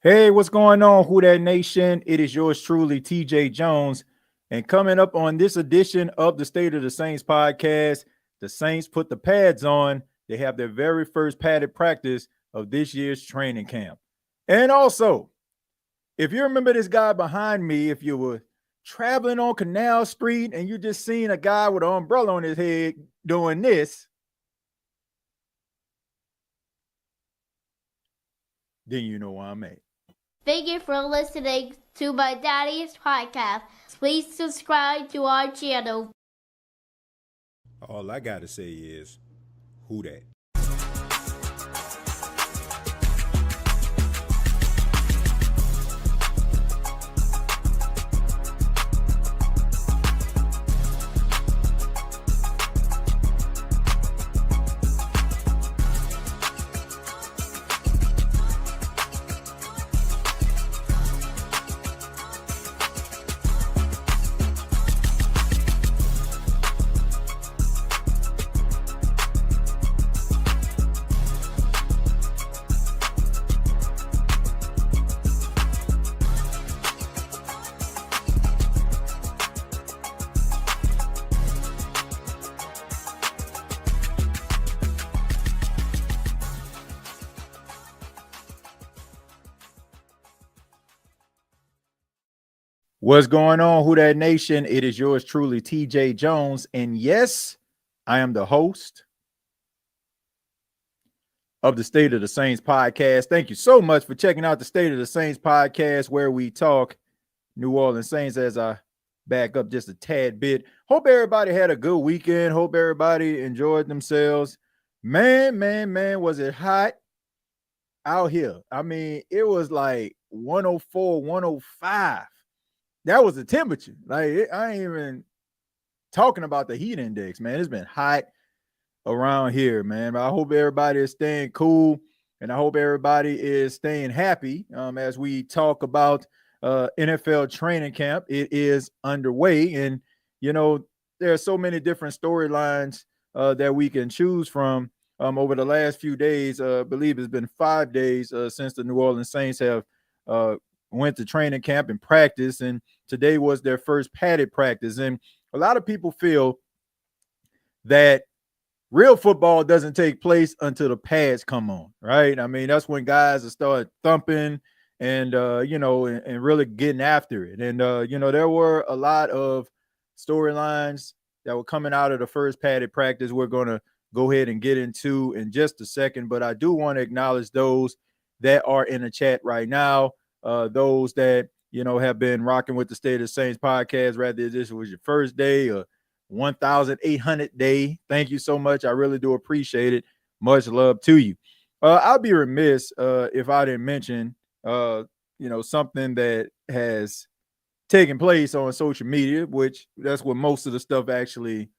Hey, what's going on, Who That Nation? It is yours truly, TJ Jones. And coming up on this edition of the State of the Saints podcast, the Saints put the pads on. They have their very first padded practice of this year's training camp. And also, if you remember this guy behind me, if you were traveling on Canal Street and you just seen a guy with an umbrella on his head doing this, then you know where I'm at. Thank you for listening to my daddy's podcast. Please subscribe to our channel. All I got to say is, who that? What's going on, Who That Nation? It is yours truly, TJ Jones. And yes, I am the host of the State of the Saints podcast. Thank you so much for checking out the State of the Saints podcast, where we talk New Orleans Saints. As I back up just a tad bit, hope everybody had a good weekend. Hope everybody enjoyed themselves. Man, was it hot out here. I mean, it was like 104, 105. That was the temperature. Like, I ain't even talking about the heat index, man. It's been hot around here, man. I hope everybody is staying cool, and I hope everybody is staying happy as we talk about NFL training camp. It is underway, and, you know, there are so many different storylines that we can choose from over the last few days. I believe it's been 5 days since the New Orleans Saints have went to training camp and practice, and today was their first padded practice. And a lot of people feel that real football doesn't take place until the pads come on, right? I mean, that's when guys will start thumping and and really getting after it. And there were a lot of storylines that were coming out of the first padded practice. We're going to go ahead and get into in just a second, but I do want to acknowledge those that are in the chat right now. Those that, have been rocking with the State of the Saints podcast, whether this was your first day or 1,800 day. Thank you so much. I really do appreciate it. Much love to you. I'll be remiss if I didn't mention, something that has taken place on social media, which that's where most of the stuff actually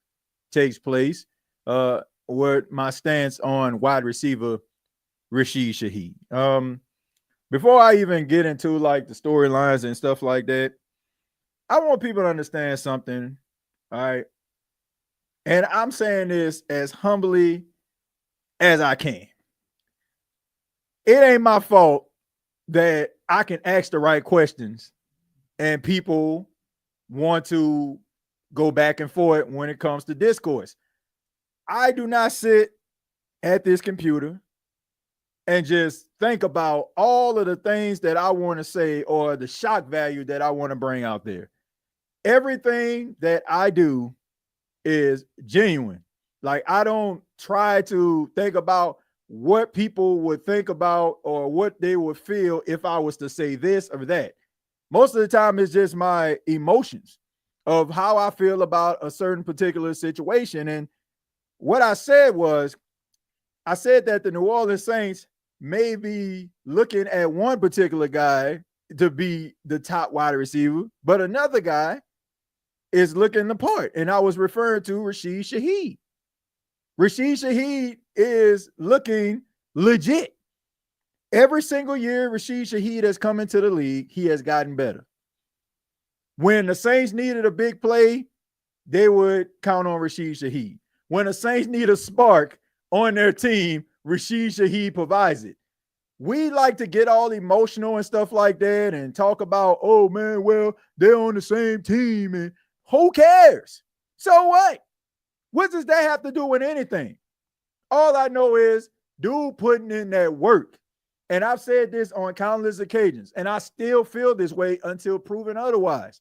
takes place. Where my stance on wide receiver Rashid Shaheed. Before I even get into like the storylines and stuff like that, I want people to understand something. All right. And I'm saying this as humbly as I can. It ain't my fault that I can ask the right questions and people want to go back and forth when it comes to discourse. I do not sit at this computer and just think about all of the things that I want to say or the shock value that I want to bring out there. Everything that I do is genuine. Like, I don't try to think about what people would think about or what they would feel if I was to say this or that. Most of the time, it's just my emotions of how I feel about a certain particular situation. And what I said was, I said that the New Orleans Saints may be looking at one particular guy to be the top wide receiver, but another guy is looking the part. And I was referring to Rasheed Shaheed. Rashid Shaheed is looking legit. Every single year Rashid Shaheed has come into the league, he has gotten better. When the Saints needed a big play, they would count on Rashid Shaheed. When the Saints need a spark on their team, Rashid Shaheed provides it. we like to get all emotional and stuff like that and talk about, oh man, well, they're on the same team and who cares? So what? What does that have to do with anything? All I know is dude putting in that work. And I've said this on countless occasions, and I still feel this way until proven otherwise.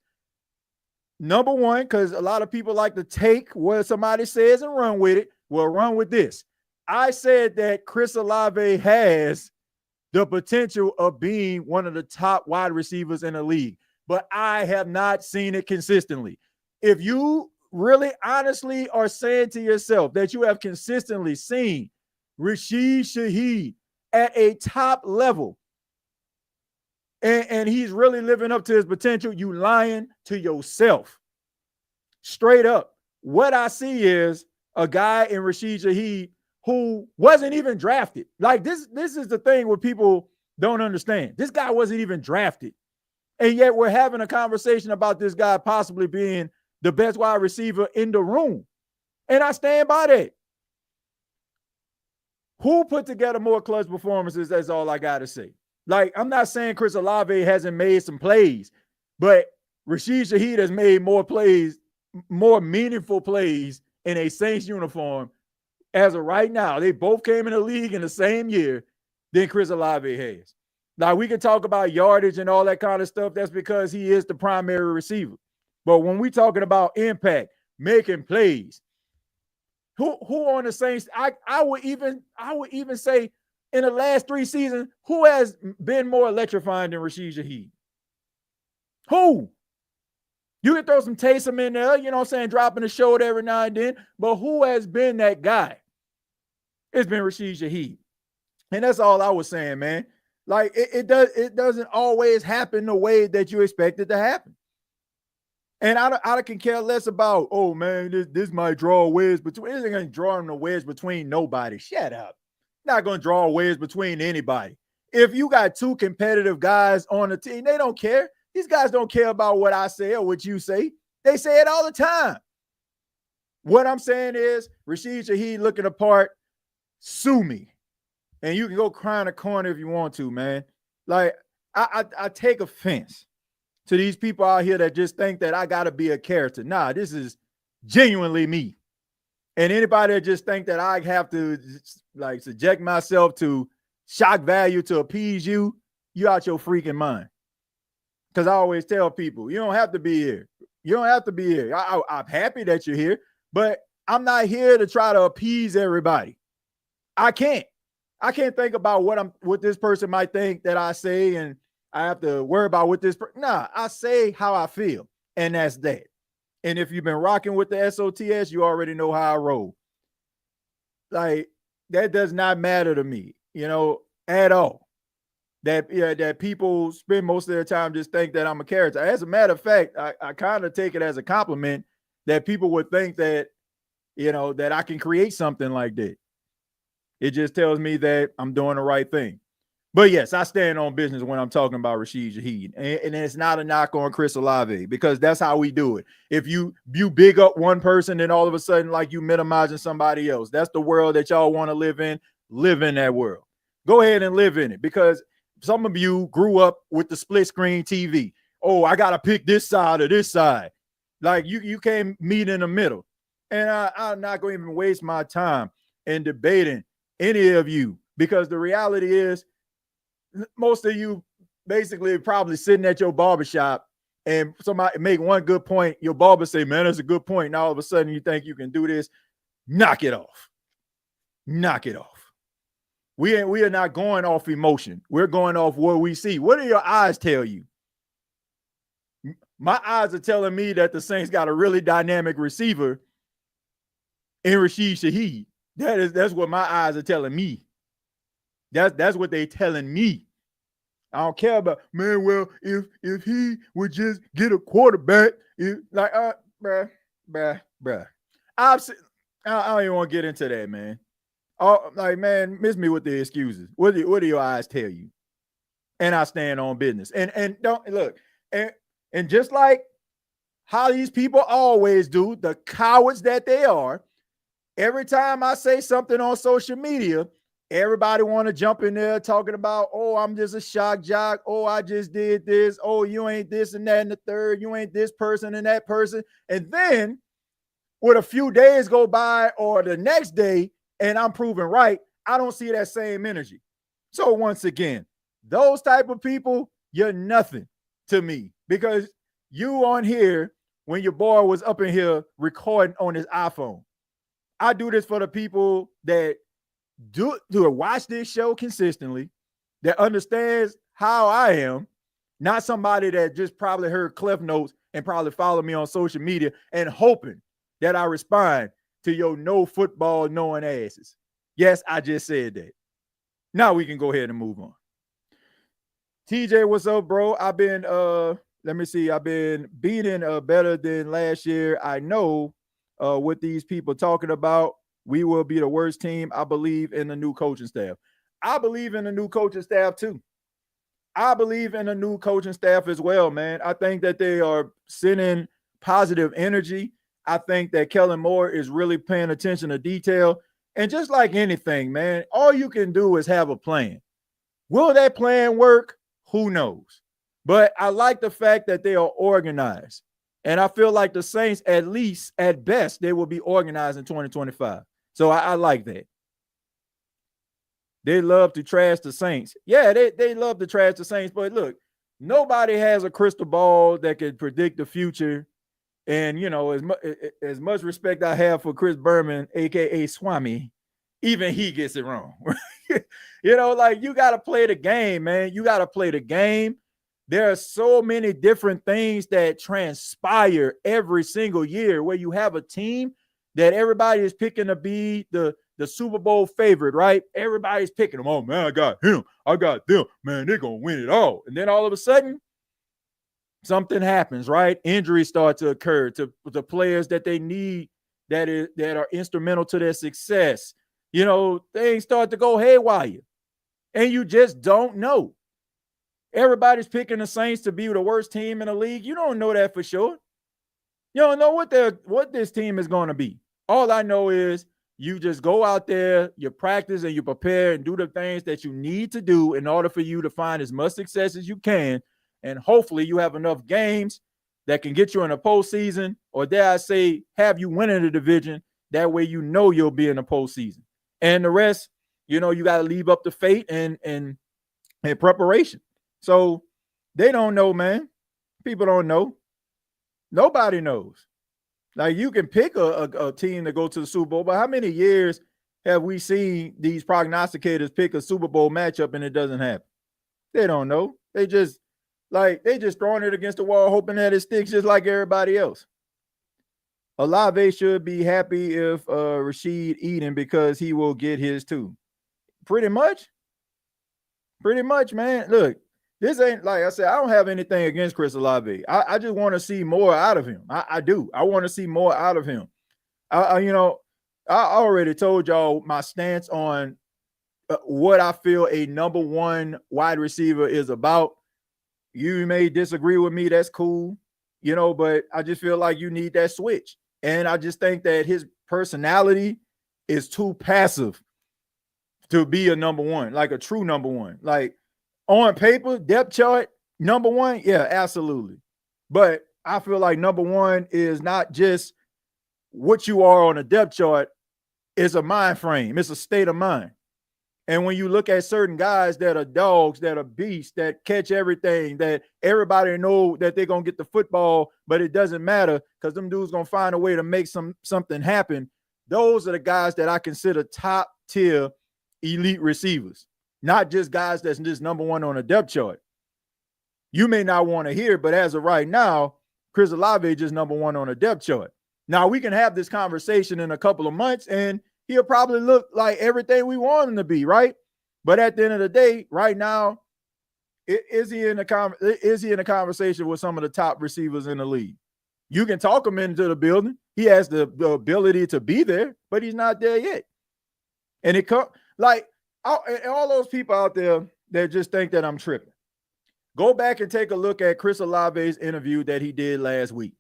Number one, because a lot of people like to take what somebody says and run with it. Well, run with this. I said that Chris Olave has the potential of being one of the top wide receivers in the league, but I have not seen it consistently. If you really honestly are saying to yourself that you have consistently seen Rashid Shaheed at a top level and he's really living up to his potential, you lying to yourself. Straight up. What I see is a guy in Rashid Shaheed who wasn't even drafted. Like this is the thing where people don't understand. This guy wasn't even drafted. And yet we're having a conversation about this guy possibly being the best wide receiver in the room. And I stand by that. Who put together more clutch performances? That's all I got to say. Like, I'm not saying Chris Olave hasn't made some plays, but Rashid Shaheed has made more plays, more meaningful plays in a Saints uniform as of right now. They both came in the league in the same year than Chris Olave has. Now, we can talk about yardage and all that kind of stuff. That's because he is the primary receiver. But when we're talking about impact, making plays, who on the Saints, I would even say in the last 3 seasons, who has been more electrifying than Rashid Shaheed? Who? You can throw some Taysom in there, you know what I'm saying, dropping the shoulder every now and then, but who has been that guy? It's been Rashid Shaheed. And that's all I was saying, man. Like, it doesn't always happen the way that you expect it to happen. And I can care less about, oh, man, this might draw a wedge between. It isn't going to draw him a wedge between nobody. Shut up. Not going to draw a wedge between anybody. If you got 2 competitive guys on the team, they don't care. These guys don't care about what I say or what you say. They say it all the time. What I'm saying is Rashid Shaheed looking apart, sue me. And you can go cry in a corner if you want to, man. Like, I take offense to these people out here that just think that I got to be a character. Nah, this is genuinely me. And anybody that just think that I have to like subject myself to shock value to appease you, you out your freaking mind. Because I always tell people, you don't have to be here. You don't have to be here. I'm happy that you're here, but I'm not here to try to appease everybody. I can't think about what this person might think that I say, and I have to worry about what this. Nah, I say how I feel, and that's that. And if you've been rocking with the SOTS, you already know how I roll. Like, that does not matter to me, at all. That people spend most of their time just think that I'm a character. As a matter of fact, I kind of take it as a compliment that people would think that, that I can create something like that. It just tells me that I'm doing the right thing. But yes, I stand on business when I'm talking about Rashid Shaheed. And it's not a knock on Chris Olave, because that's how we do it. If you big up one person, then all of a sudden, like, you minimizing somebody else. That's the world that y'all want to live in. Live in that world. Go ahead and live in it, because some of you grew up with the split screen TV. Oh, I got to pick this side or this side. Like, you can't meet in the middle. And I'm not going to even waste my time in debating any of you, because the reality is, most of you basically probably sitting at your barbershop and somebody make one good point. Your barber say, man, that's a good point. And all of a sudden you think you can do this. Knock it off. Knock it off. We are not going off emotion. We're going off what we see. What do your eyes tell you? My eyes are telling me that the Saints got a really dynamic receiver in Rashid Shaheed. That's what my eyes are telling me. That's what they're telling me. I don't care about, man, well, if he would just get a quarterback, bruh. I don't even want to get into that, man. Oh, like, man, miss me with the excuses. What do your eyes tell you? And I stand on business. And don't look, and just like how these people always do, the cowards that they are, every time I say something on social media, Everybody want to jump in there talking about, oh, I'm just a shock jock. Oh, I just did this. Oh, you ain't this and that and the third. You ain't this person and that person. And then with a few days go by or the next day and I'm proven right, I don't see that same energy. So once again, those type of people, you're nothing to me because you on here when your boy was up in here recording on his iPhone. I do this for the people that do watch this show consistently, that understands how I am, not somebody that just probably heard Cliff Notes and probably follow me on social media and hoping that I respond to your no football knowing asses. Yes, I just said that. Now we can go ahead and move on. TJ, what's up, bro? I've been let me see. I've been beating better than last year. I know what these people talking about. We will be the worst team. I believe in the new coaching staff. I believe in the new coaching staff too. I believe in the new coaching staff as well, man. I think that they are sending positive energy. I think that Kellen Moore is really paying attention to detail. And just like anything, man, all you can do is have a plan. Will that plan work? Who knows? But I like the fact that they are organized. And I feel like the Saints, at least at best, they will be organized in 2025. So I like that. They love to trash the Saints. Yeah, they love to trash the Saints. But look, nobody has a crystal ball that can predict the future. And, you know, as much respect I have for Chris Berman, a.k.a. Swami, even he gets it wrong. You know, like you got to play the game, man. You got to play the game. There are so many different things that transpire every single year where you have a team that everybody is picking to be the Super Bowl favorite, right? Everybody's picking them. Oh, man, I got him. I got them. Man, they're going to win it all. And then all of a sudden, something happens, right? Injuries start to occur to the players that they need that are instrumental to their success. You know, things start to go haywire. And you just don't know. Everybody's picking the Saints to be the worst team in the league. You don't know that for sure. You don't know what this team is going to be. All I know is you just go out there, you practice and you prepare and do the things that you need to do in order for you to find as much success as you can. And hopefully you have enough games that can get you in the postseason, or dare I say, have you winning the division. That way you know you'll be in the postseason. And the rest, you know, you got to leave up to fate and preparation. So they don't know, man. People don't know. Nobody knows. Like you can pick a team to go to the Super Bowl, but how many years have we seen these prognosticators pick a Super Bowl matchup and it doesn't happen? They don't know. They just throwing it against the wall, hoping that it sticks just like everybody else. Olave should be happy if Rasheed eating because he will get his too. Pretty much, man. Look, this ain't, like I said, I don't have anything against Chris Olave. I just want to see more out of him. I do. I want to see more out of him. I already told y'all my stance on what I feel a number one wide receiver is about. You may disagree with me. That's cool. You know, but I just feel like you need that switch. And I just think that his personality is too passive to be a number one, like a true number one. Like on paper, depth chart, number one, yeah, absolutely. But I feel like number one is not just what you are on a depth chart, it's a mind frame, it's a state of mind. And when you look at certain guys that are dogs, that are beasts, that catch everything, that everybody know that they're going to get the football, but it doesn't matter because them dudes going to find a way to make something happen. Those are the guys that I consider top tier elite receivers, not just guys that's just number one on a depth chart. You may not want to hear, but as of right now, Chris Olave is just number one on a depth chart. Now we can have this conversation in a couple of months and he'll probably look like everything we want him to be, right? But at the end of the day, right now, is he in a conversation with some of the top receivers in the league? You can talk him into the building. He has the ability to be there, but he's not there yet. And it like all those people out there that just think that I'm tripping. Go back and take a look at Chris Olave's interview that he did last week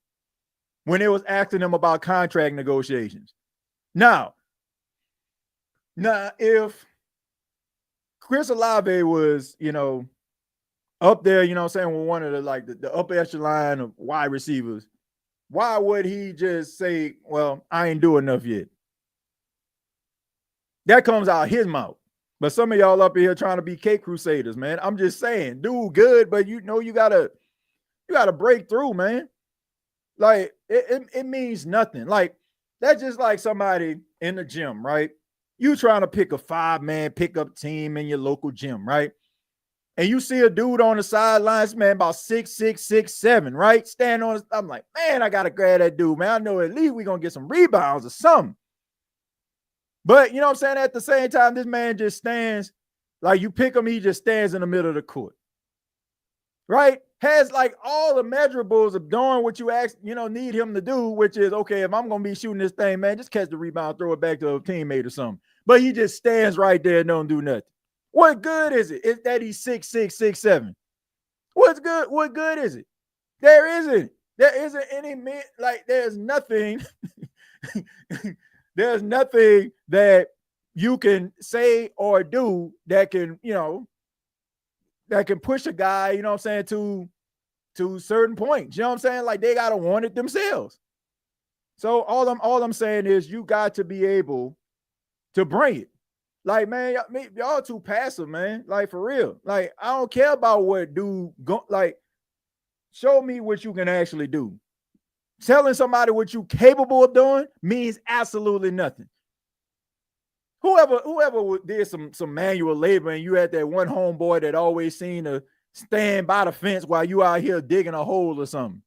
when it was asking him about contract negotiations. Now, if Chris Olave was, up there, with one of the upper echelon of wide receivers. Why would he just say, well, I ain't doing enough yet? That comes out of his mouth. But some of y'all up here trying to be cake crusaders, man. I'm just saying, dude, good, but you gotta break through, man. Like it means nothing. Like that's just like somebody in the gym, right? You trying to pick a 5-man pickup team in your local gym, right? And you see a dude on the sidelines, man, about 6'6", 6'7", right? Stand on. I'm like, man, I gotta grab that dude, man. I know at least we're gonna get some rebounds or something. But you know what I'm saying? At the same time, this man just stands, like you pick him, he just stands in the middle of the court. Right? Has like all the measurables of doing what you need him to do, which is, okay, if I'm going to be shooting this thing, man, just catch the rebound, throw it back to a teammate or something. But he just stands right there and don't do nothing. What good is it? Is that he's 6'6", 6'7"? What's good? What good is it? There isn't. There isn't any, there's nothing. There's nothing that you can say or do that can, that can push a guy, to certain points. You know what I'm saying? Like they gotta want it themselves. So all I'm saying is you got to be able to bring it. Like, man, y'all too passive, man. Like for real. Like, I don't care about what dude like. Show me what you can actually do. Telling somebody what you capable of doing means absolutely nothing. Whoever did some manual labor and you had that one homeboy that always seemed to stand by the fence while you out here digging a hole or something.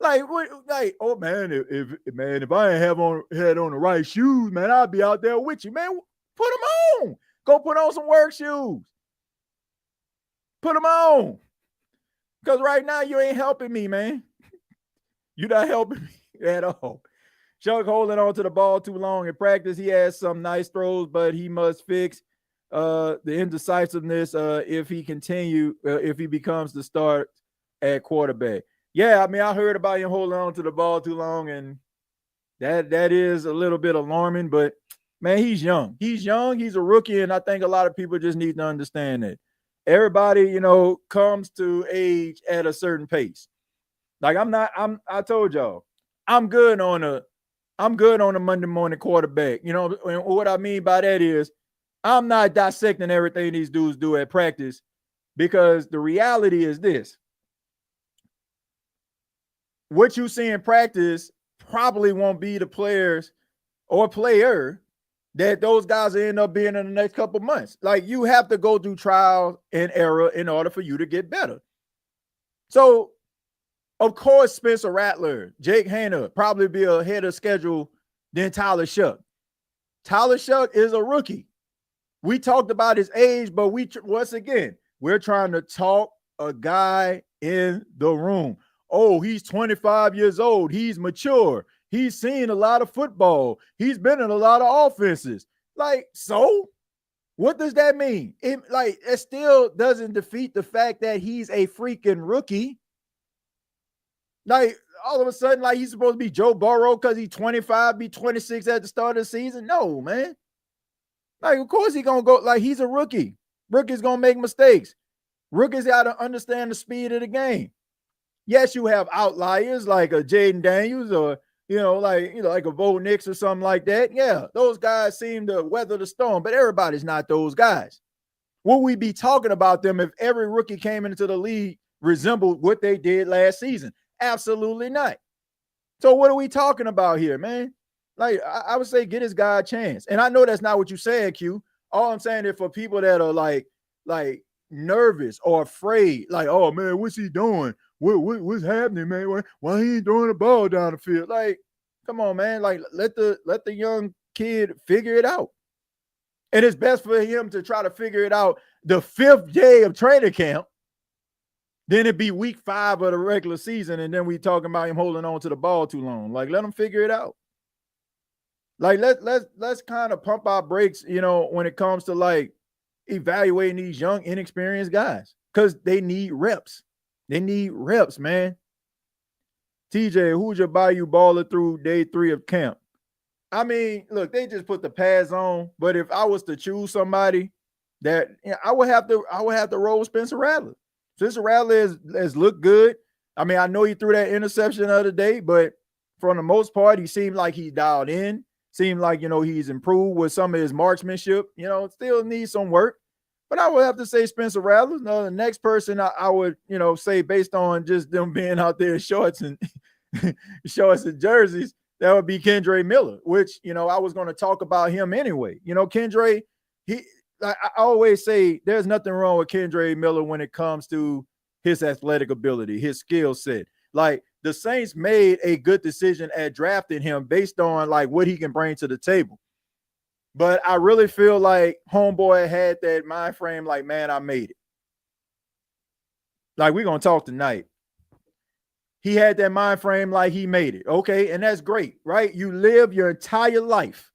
Like, what? Like, oh man, if I ain't had on the right shoes, man, I'll be out there with you, man. Put them on. Go put on some work shoes. Put them on. Because right now you ain't helping me, man. You're not helping me at all. Chuck holding on to the ball too long in practice. He has some nice throws, but he must fix the indecisiveness if he becomes the start at quarterback. Yeah, I mean, I heard about him holding on to the ball too long, and that is a little bit alarming, but man, he's young. He's young, he's a rookie, and I think a lot of people just need to understand that. Everybody, comes to age at a certain pace. Like I told y'all, I'm good on a Monday morning quarterback. And what I mean by that is I'm not dissecting everything these dudes do at practice, because the reality is this. What you see in practice probably won't be the players or player that those guys end up being in the next couple months. Like, you have to go through trial and error in order for you to get better. So, of course, Spencer Rattler, Jake Hanna probably be ahead of schedule than Tyler Shuck. Tyler Shuck is a rookie. We talked about his age, but we're trying to talk a guy in the room. Oh, he's 25 years old. He's mature. He's seen a lot of football. He's been in a lot of offenses. Like, so what does that mean? It still doesn't defeat the fact that he's a freaking rookie. Like, all of a sudden, like, he's supposed to be Joe Burrow because he's 25, be 26 at the start of the season. No, man. Like, of course he's going to go. Like, he's a rookie. Rookie's going to make mistakes. Rookies got to understand the speed of the game. Yes, you have outliers like a Jaden Daniels or, like a Bo Nix or something like that. Yeah, those guys seem to weather the storm, but everybody's not those guys. Will we be talking about them if every rookie came into the league resembled what they did last season? Absolutely not. So what are we talking about here, man? Like, I would say get this guy a chance. And I know that's not what you said, Q. All I'm saying is for people that are like nervous or afraid, like, oh man, what's he doing? What's happening, man? Why he ain't throwing the ball down the field? Like, come on, man. Like, let the young kid figure it out. And it's best for him to try to figure it out the 5th day of training camp. Then it'd be week 5 of the regular season, and then we talking about him holding on to the ball too long. Like, let him figure it out. Like, let's kind of pump our brakes, when it comes to like evaluating these young, inexperienced guys, because they need reps. They need reps, man. TJ, who's your Bayou baller through day 3 of camp? I mean, look, they just put the pads on, but if I was to choose somebody that I would have to roll Spencer Rattler. Spencer Rattler has looked good. I mean, I know he threw that interception the other day, but for the most part, he seemed like he dialed in. Seemed like, he's improved with some of his marksmanship. Still needs some work. But I would have to say Spencer Rattler. The next person I would, say based on just them being out there in shorts and shorts and jerseys, that would be Kendre Miller, which, I was going to talk about him anyway. Kendre, I always say there's nothing wrong with Kendre Miller when it comes to his athletic ability, his skill set. Like, the Saints made a good decision at drafting him based on like what he can bring to the table. But I really feel like homeboy had that mind frame like, man, I made it. Like, we're going to talk tonight. He had that mind frame like he made it. Okay, and that's great, right? You live your entire life.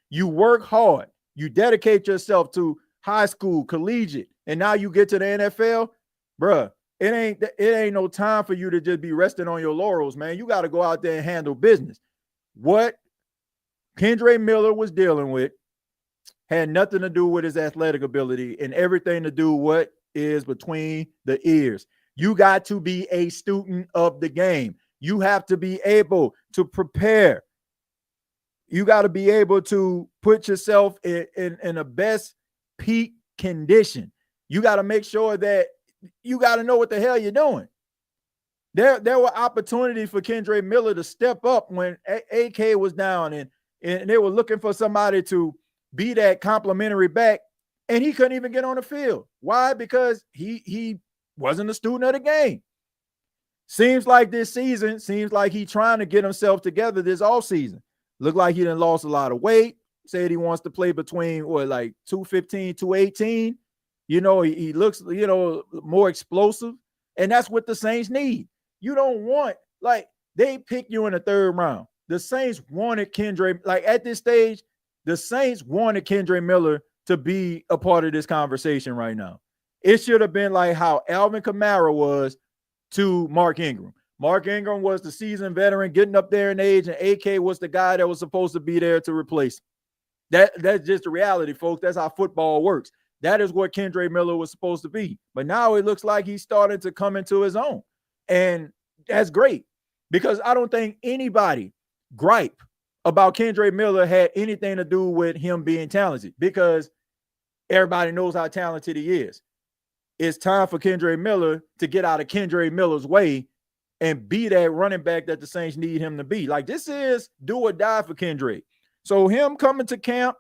You work hard. You dedicate yourself to high school, collegiate, and now you get to the NFL, bruh. It ain't no time for you to just be resting on your laurels, man. You got to go out there and handle business. What Kendre Miller was dealing with had nothing to do with his athletic ability and everything to do what is between the ears. You got to be a student of the game. You have to be able to prepare. You got to be able to put yourself in the best peak condition. You got to make sure that you got to know what the hell you're doing. There were opportunities for Kendre Miller to step up when AK was down and they were looking for somebody to be that complimentary back, and he couldn't even get on the field. Why? Because he wasn't a student of the game. Seems like this season, he's trying to get himself together this offseason. Looked like he done lost a lot of weight. Said he wants to play between, 215, 218. He looks, more explosive. And that's what the Saints need. You don't want, they pick you in the third round. The Saints wanted Kendre, at this stage, the Saints wanted Kendre Miller to be a part of this conversation right now. It should have been like how Alvin Kamara was to Mark Ingram. Mark Ingram was the seasoned veteran getting up there in age, and AK was the guy that was supposed to be there to replace him. That's just the reality, folks. That's how football works. That is what Kendre Miller was supposed to be. But now it looks like he's starting to come into his own. And that's great, because I don't think anybody gripe about Kendre Miller had anything to do with him being talented, because everybody knows how talented he is. It's time for Kendre Miller to get out of Kendre Miller's way and be that running back that the Saints need him to be. Like, this is do or die for Kendre. So him coming to camp,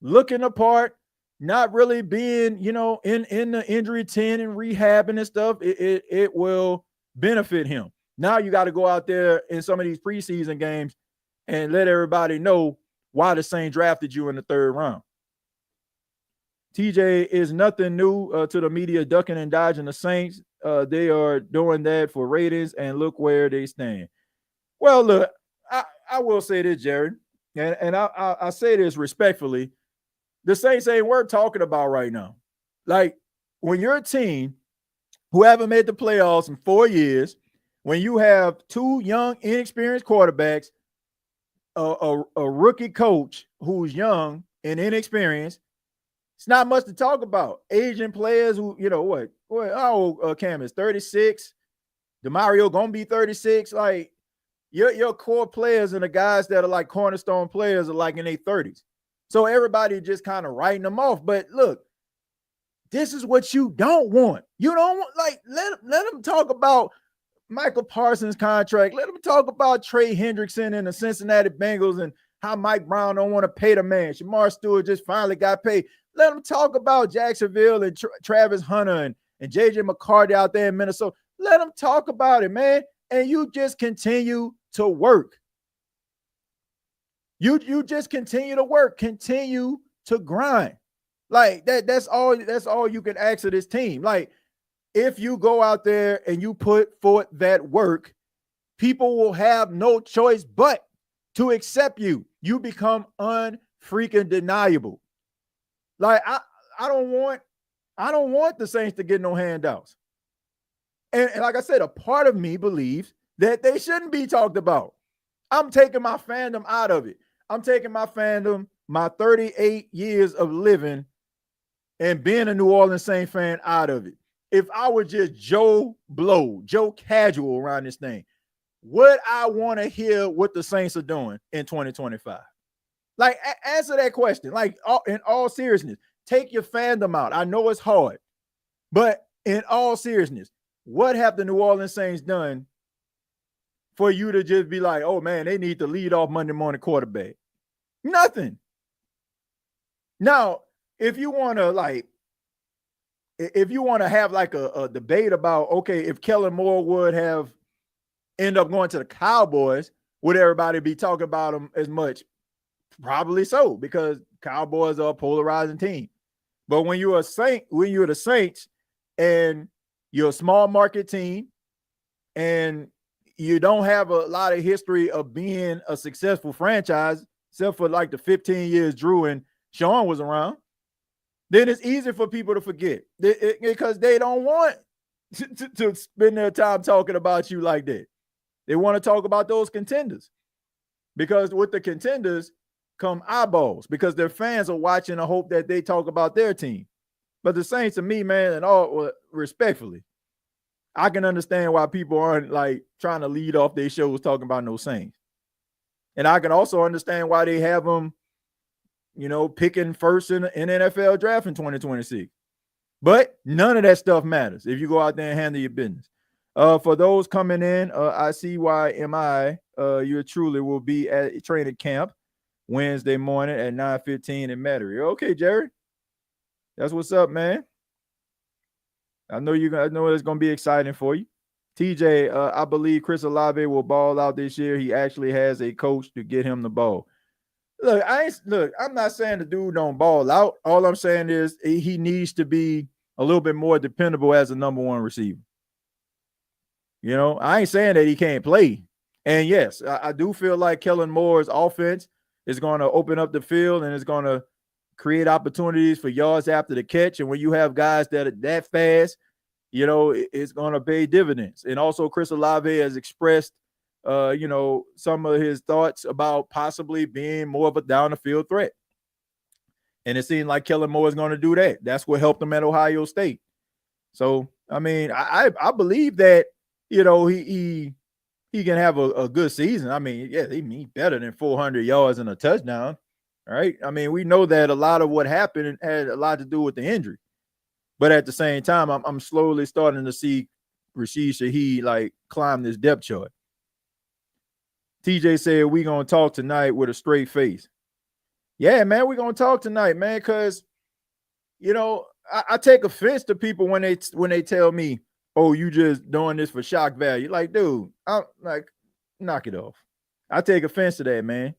looking apart, not really being, in the injury tent and rehabbing and stuff, it will benefit him. Now you got to go out there in some of these preseason games and let everybody know why the Saints drafted you in the third round. TJ, is nothing new to the media ducking and dodging the Saints. They are doing that for ratings, and look where they stand. Well, look, I will say this, Jared, and I say this respectfully. The Saints ain't worth talking about right now. Like, when you're a team who haven't made the playoffs in 4 years, when you have two young, inexperienced quarterbacks, a rookie coach who's young and inexperienced, it's not much to talk about. Asian players who, how old Cam is? 36. DeMario gonna be 36. Like, your core players and the guys that are like cornerstone players are like in their 30s. So everybody just kind of writing them off. But look, this is what you don't want. You don't want, let them talk about Michael Parsons' contract. Let them talk about Trey Hendrickson and the Cincinnati Bengals and how Mike Brown don't want to pay the man. Shamar Stewart just finally got paid. Let them talk about Jacksonville and Travis Hunter and J.J. McCarthy out there in Minnesota. Let them talk about it, man. And you just continue to work. You just continue to work, continue to grind. Like that's all you can ask of this team. Like, if you go out there and you put forth that work, people will have no choice but to accept you. You become unfreaking deniable. Like, I don't want the Saints to get no handouts. And like I said, a part of me believes that they shouldn't be talked about. I'm taking my fandom out of it. I'm taking my fandom, my 38 years of living, and being a New Orleans Saints fan out of it, if I were just Joe Blow, Joe Casual around this thing, would I want to hear what the Saints are doing in 2025? Like, answer that question. Like, in all seriousness, take your fandom out. I know it's hard, but in all seriousness, what have the New Orleans Saints done for you to just be like, oh man, they need to lead off Monday morning quarterback? Nothing. Now, if you want to have like a debate about, okay, if Kellen Moore would have end up going to the Cowboys, would everybody be talking about him as much? Probably so, because Cowboys are a polarizing team. But when you're the Saints and you're a small market team and you don't have a lot of history of being a successful franchise, except for like the 15 years Drew and Sean was around, then it's easy for people to forget because they don't want to spend their time talking about you like that. They want to talk about those contenders, because with the contenders come eyeballs, because their fans are watching and hope that they talk about their team. But the Saints, to me, man, and all respectfully, I can understand why people aren't like trying to lead off their shows talking about no Saints. And I can also understand why they have them, picking first in NFL draft in 2026. But none of that stuff matters if you go out there and handle your business. For those coming in, I see why you truly will be at training camp Wednesday morning at 9:15 in Metairie. Okay, Jerry. That's what's up, man. I know it's going to be exciting for you. TJ, I believe Chris Olave will ball out this year. He actually has a coach to get him the ball. Look, I'm not saying the dude don't ball out. All I'm saying is he needs to be a little bit more dependable as a number one receiver. I ain't saying that he can't play. And yes, I do feel like Kellen Moore's offense is going to open up the field and it's going to create opportunities for yards after the catch. And when you have guys that are that fast, it's going to pay dividends. And also Chris Olave has expressed, some of his thoughts about possibly being more of a down the field threat. And it seemed like Kellen Moore is going to do that. That's what helped him at Ohio State. So, I mean, I believe that, he can have a good season. I mean, yeah, he's better than 400 yards and a touchdown. All right. I mean, we know that a lot of what happened had a lot to do with the injury. But at the same time, I'm slowly starting to see Rashid Shaheed like climb this depth chart. TJ said we gonna talk tonight with a straight face. Yeah, man, we're gonna talk tonight, man, because I take offense to people when they tell me, oh, you just doing this for shock value. Like, dude, I'm like, knock it off. I take offense to that, man.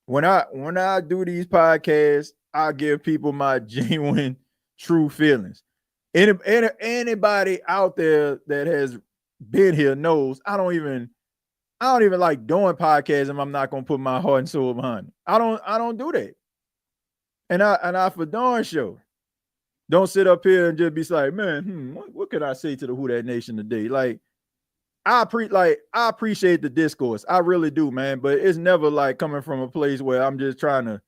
When I do these podcasts, I give people my genuine, true feelings. Anybody out there that has been here knows I don't even like doing podcasts if I'm not gonna put my heart and soul behind it. I don't do that. And I for darn sure don't sit up here and just be like, man, what could I say to the Who Dat Nation today? Like, I appreciate the discourse. I really do, man. But it's never like coming from a place where I'm just trying to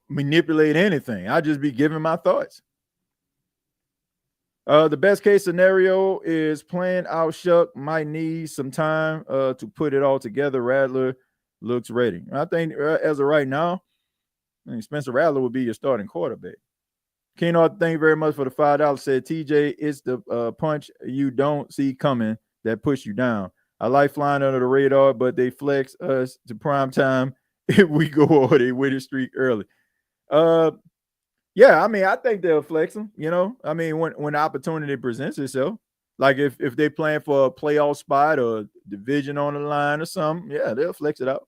manipulate anything. I just be giving my thoughts. The best case scenario is playing out Shuck. Might need some time to put it all together. Rattler looks ready. I think as of right now, Spencer Rattler will be your starting quarterback. Keno, thank you very much for the $5. Said TJ, it's the punch you don't see coming that push you down. I like flying under the radar, but they flex us to prime time if we go on a winning streak early. Yeah, I mean, I think they'll flex them. I mean, when the opportunity presents itself, like if they're playing for a playoff spot or division on the line or something, yeah, they'll flex it out.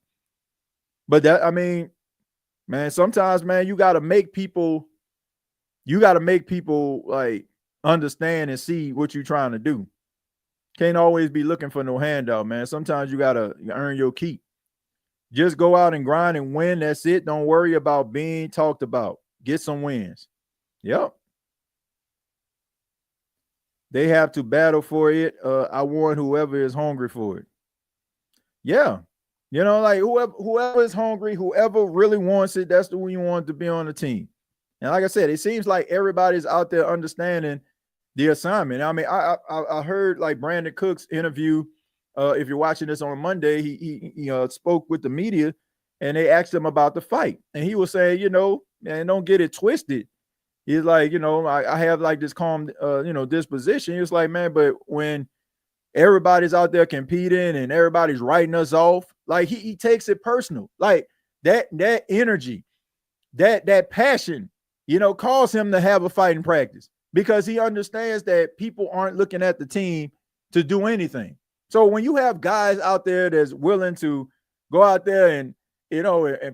But that, I mean, man, sometimes, man, you got to make people like understand and see what you're trying to do. Can't always be looking for no handout, man. Sometimes you got to earn your keep. Just go out and grind and win. That's it. Don't worry about being talked about. Get some wins. Yep. They have to battle for it. I want whoever is hungry for it. Yeah. Like whoever is hungry, whoever really wants it, that's the one you want to be on the team. And like I said, it seems like everybody's out there understanding the assignment. I mean, I heard like Brandon Cook's interview. If you're watching this on Monday, he spoke with the media, and they asked him about the fight, and he was saying, man, don't get it twisted. He's like, I have like this calm, disposition. He was like, man, but when everybody's out there competing and everybody's writing us off, like he takes it personal. Like that energy, that passion, cause him to have a fighting practice because he understands that people aren't looking at the team to do anything. So when you have guys out there that's willing to go out there and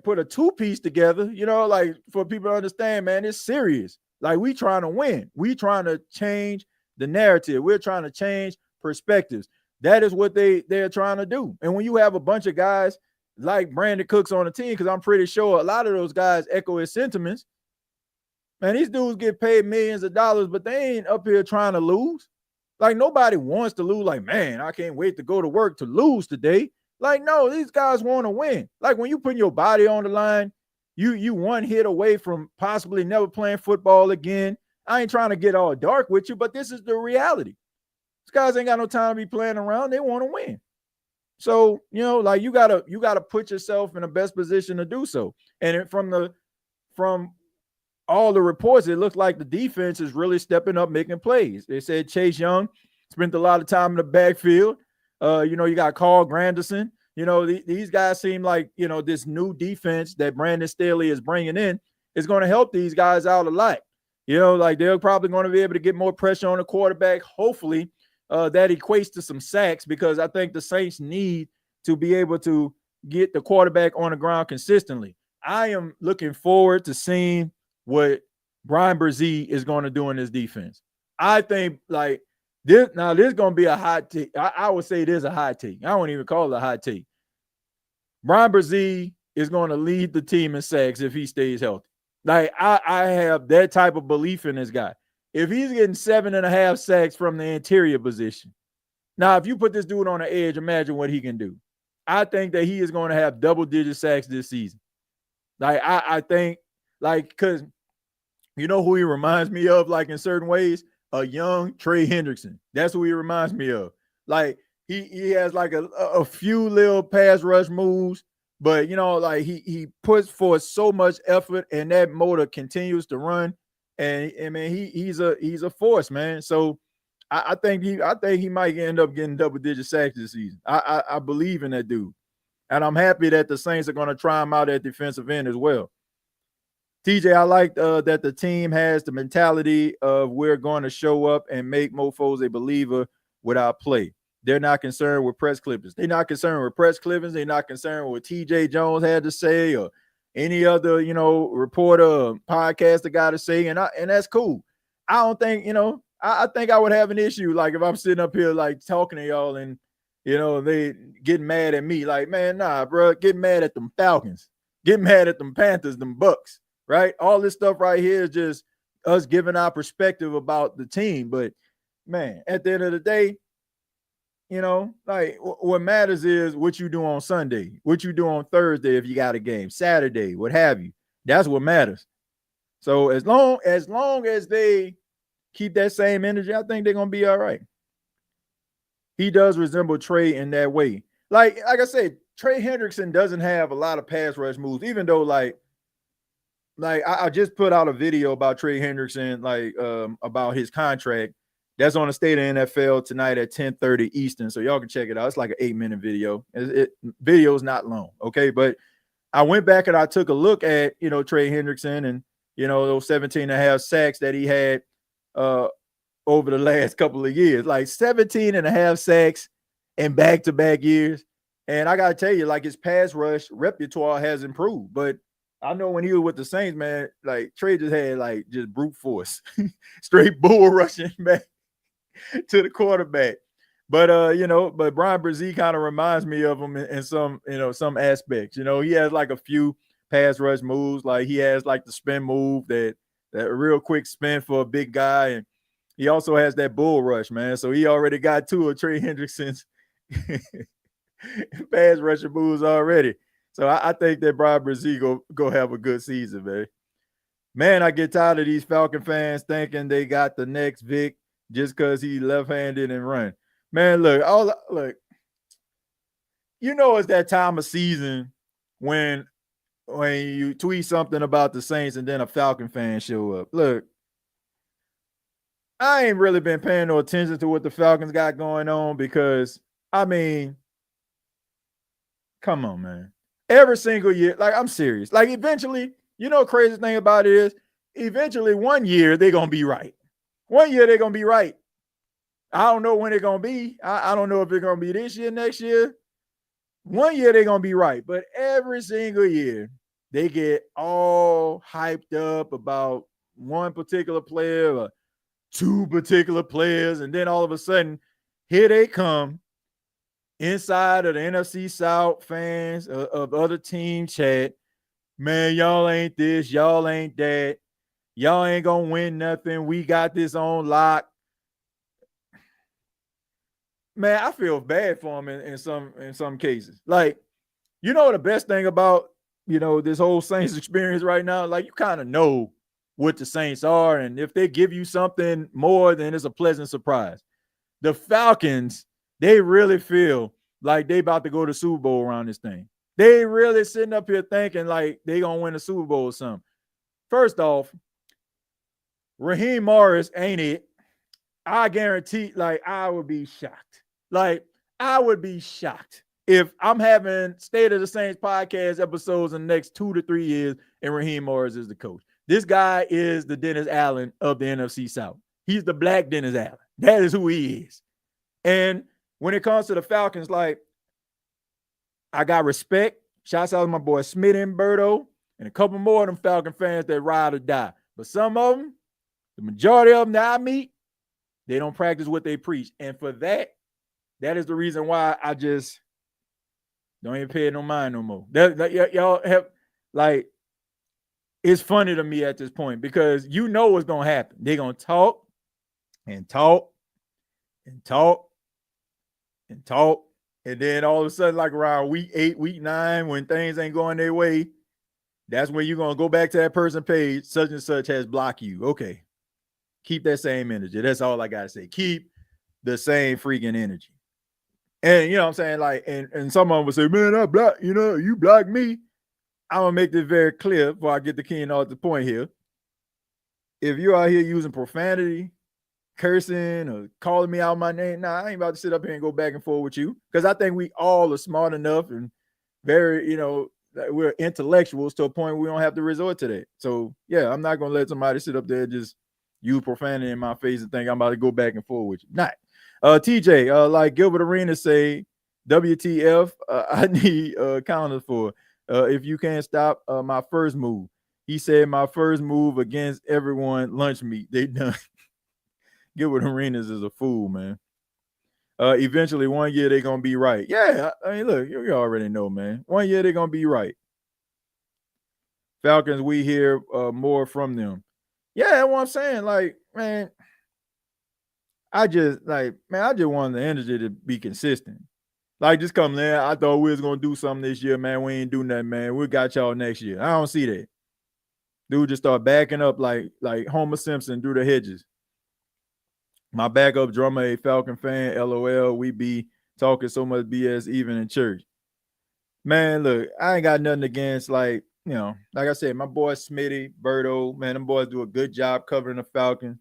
put a two-piece together, like for people to understand, man, it's serious. Like we trying to win. We trying to change the narrative. We're trying to change perspectives. That is what they're trying to do. And when you have a bunch of guys like Brandon Cooks on the team, because I'm pretty sure a lot of those guys echo his sentiments, man, these dudes get paid millions of dollars, but they ain't up here trying to lose. Like nobody wants to lose. Like, man, I can't wait to go to work to lose today. Like, no, these guys want to win. Like when you put your body on the line, you one hit away from possibly never playing football again. I ain't trying to get all dark with you, but this is the reality. These guys ain't got no time to be playing around. They want to win. So, like you gotta put yourself in the best position to do so. And from all the reports, it looks like the defense is really stepping up, making plays. They said Chase Young spent a lot of time in the backfield. You got Carl Granderson. These guys seem like, this new defense that Brandon Staley is bringing in is going to help these guys out a lot. Like they're probably going to be able to get more pressure on the quarterback. Hopefully that equates to some sacks because I think the Saints need to be able to get the quarterback on the ground consistently. I am looking forward to seeing what Brian Brzee is going to do in this defense. I think like this is going to be a hot take. I would say there's a hot take. I won't even call it a hot take. Brian Brzee is going to lead the team in sacks if he stays healthy. Like I have that type of belief in this guy. If he's getting 7.5 sacks from the interior position, now if you put this dude on the edge, imagine what he can do. I think that he is going to have double-digit sacks this season. Like I think, like, because you know who he reminds me of, like in certain ways, a young Trey Hendrickson. That's who he reminds me of. Like he has like a few little pass rush moves, but like he puts forth so much effort, and that motor continues to run. And I mean, he's a force, man. So I think he might end up getting double-digit sacks this season. I believe in that dude, and I'm happy that the Saints are going to try him out at defensive end as well. TJ, I like that the team has the mentality of we're going to show up and make mofos a believer with our play. They're not concerned with press clippings. They're not concerned with press clippings. They're not concerned with what TJ Jones had to say or any other, reporter or podcaster got to say. And that's cool. I don't think, I think I would have an issue. Like if I'm sitting up here, like talking to y'all and, they getting mad at me. Like, man, nah, bro, get mad at them Falcons. Get mad at them Panthers, them Bucks. Right? All this stuff right here is just us giving our perspective about the team. But, man, at the end of the day, like what matters is what you do on Sunday, what you do on Thursday if you got a game, Saturday, what have you. That's what matters. So as long as they keep that same energy, I think they're going to be all right. He does resemble Trey in that way. Like I said, Trey Hendrickson doesn't have a lot of pass rush moves, even though like I just put out a video about Trey Hendrickson, like about his contract. That's on the State of NFL tonight at 10:30 Eastern. So y'all can check it out. It's like an 8-minute video. Video's not long, okay? But I went back and I took a look at, Trey Hendrickson and, those 17.5 sacks that he had over the last couple of years. Like 17.5 sacks in back-to-back years. And I got to tell you, like his pass rush repertoire has improved. But I know when he was with the Saints, man, like Trey just had like just brute force, straight bull rushing back to the quarterback. But but Brian Brzee kind of reminds me of him in some, some aspects. He has like a few pass rush moves, like he has like the spin move, that real quick spin for a big guy, and he also has that bull rush, man. So he already got 2 of Trey Hendrickson's pass rusher moves already. So I think that Brian Brzee go have a good season, man. Man, I get tired of these Falcon fans thinking they got the next Vic just because he left-handed and run. Man, look, it's that time of season when you tweet something about the Saints and then a Falcon fan show up. Look, I ain't really been paying no attention to what the Falcons got going on because, I mean, come on, man. Every single year, like, I'm serious. Like, eventually, crazy thing about it is, eventually, one year, they're going to be right. One year, they're going to be right. I don't know when they're going to be. I don't know if it's going to be this year, next year. One year, they're going to be right. But every single year, they get all hyped up about one particular player or two particular players. And then all of a sudden, here they come inside of the NFC South fans of other team chat. Man, y'all ain't this, y'all ain't that. Y'all ain't gonna win nothing. We got this on lock. Man, I feel bad for him in some cases. Like, the best thing about this whole Saints experience right now, like, you kind of know what the Saints are, and if they give you something more, then it's a pleasant surprise. The Falcons, they really feel like they about to go to Super Bowl around this thing. They really sitting up here thinking like they gonna win a Super Bowl or something. First off, Raheem Morris ain't it. I guarantee, like, I would be shocked. Like, I would be shocked if I'm having State of the Saints podcast episodes in the next 2 to 3 years and Raheem Morris is the coach. This guy is the Dennis Allen of the NFC South. He's the black Dennis Allen. That is who he is. And when it comes to the Falcons, like, I got respect. Shouts out to my boy Smith and Berto and a couple more of them Falcon fans that ride or die. But some of them, the majority of them that I meet, they don't practice what they preach. And for that is the reason why I just don't even pay it no mind no more. Y'all have, like, it's funny to me at this point because you know what's going to happen. They're going to talk and talk and talk and talk. And then all of a sudden, like around week 8, week 9, when things ain't going their way, that's when you're going to go back to that person page, such and such has blocked you. Okay. Keep that same energy. That's all I got to say. Keep the same freaking energy. And, you know what I'm saying? Like, and some of them will say, man, I block, you blocked me. I'm going to make this very clear before I get the key and all the point here. If you're out here using profanity, cursing, or calling me out my name, I ain't about to sit up here and go back and forth with you. Because I think we all are smart enough and very, we're intellectuals to a point where we don't have to resort to that. So, yeah, I'm not going to let somebody sit up there and just use profanity in my face and think I'm about to go back and forth with you. Not. TJ, like Gilbert Arenas say, WTF, I need counters for if you can't stop my first move. He said my first move against everyone, lunch meat. They done. Gilbert Arenas is a fool, man. Eventually, one year they're going to be right. Yeah, I mean, look, you already know, man. One year they're going to be right. Falcons, we hear more from them. Yeah, that's what I'm saying. Like, man, I just want the energy to be consistent. Like, just come there. I thought we was going to do something this year, man. We ain't do nothing, man. We got y'all next year. I don't see that. Dude just start backing up like Homer Simpson through the hedges. My backup drummer, a Falcon fan, LOL. We be talking so much BS even in church. Man, look, I ain't got nothing against, like I said, my boy Smitty, Berto, man, them boys do a good job covering the Falcons.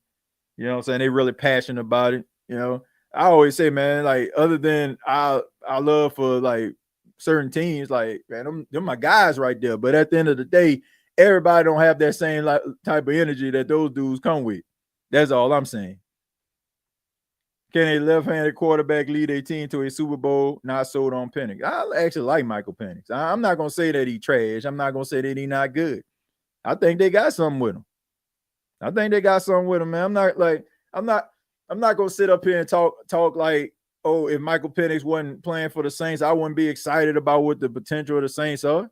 You know what I'm saying? They really passionate about it. I always say, man, like, other than our love for, like, certain teams, like, man, them my guys right there. But at the end of the day, everybody don't have that same type of energy that those dudes come with. That's all I'm saying. Can a left-handed quarterback lead a team to a Super Bowl? Not sold on Penix. I actually like Michael Penix. I'm not going to say that he trash. I'm not going to say that he not good. I think they got something with him. Man. I'm not going to sit up here and talk like, oh, if Michael Penix wasn't playing for the Saints, I wouldn't be excited about what the potential of the Saints are.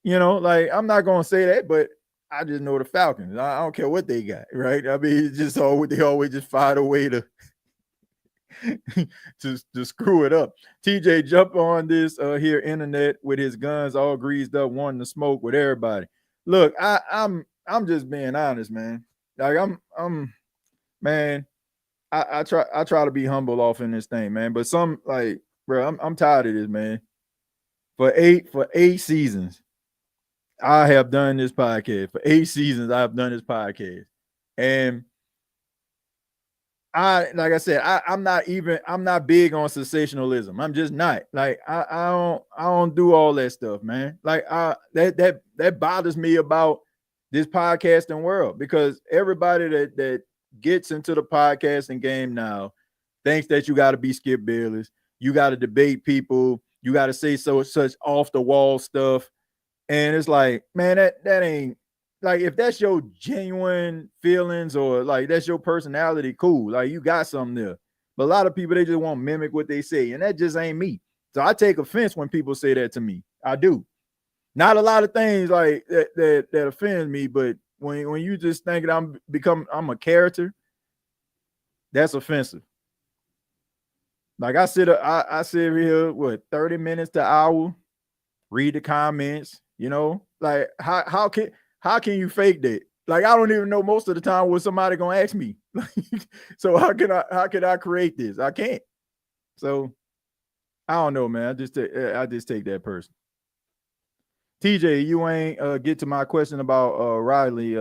Like, I'm not going to say that, but I just know the Falcons. I don't care what they got, right? I mean, it's just they always just find a way to to screw it up. TJ jump on this here internet with his guns all greased up, wanting to smoke with everybody. look, I'm just being honest, man. Like I'm man. I try to be humble off in this thing, man. But some like, bro, I'm tired of this, man. For eight seasons, I have done this podcast. For 8 seasons, I have done this podcast, and like I said, I'm not big on sensationalism. I'm just not. Like I don't do all that stuff, man. Like that bothers me about this podcasting world because everybody that gets into the podcasting game now thinks that you got to be Skip Bayless, you got to debate people, you got to say such off the wall stuff. And it's like, man, that ain't like if that's your genuine feelings or like that's your personality, cool. Like you got something there. But a lot of people they just want to mimic what they say, and that just ain't me. So I take offense when people say that to me. I do. Not a lot of things like that offend me, but when you just think that I'm a character, that's offensive. Like I sit here what 30 minutes to hour, read the comments, like how can you fake that? Like I don't even know most of the time what somebody gonna ask me. So how can I create this? I can't. So I don't know, man. I just take that person. TJ, you ain't get to my question about Riley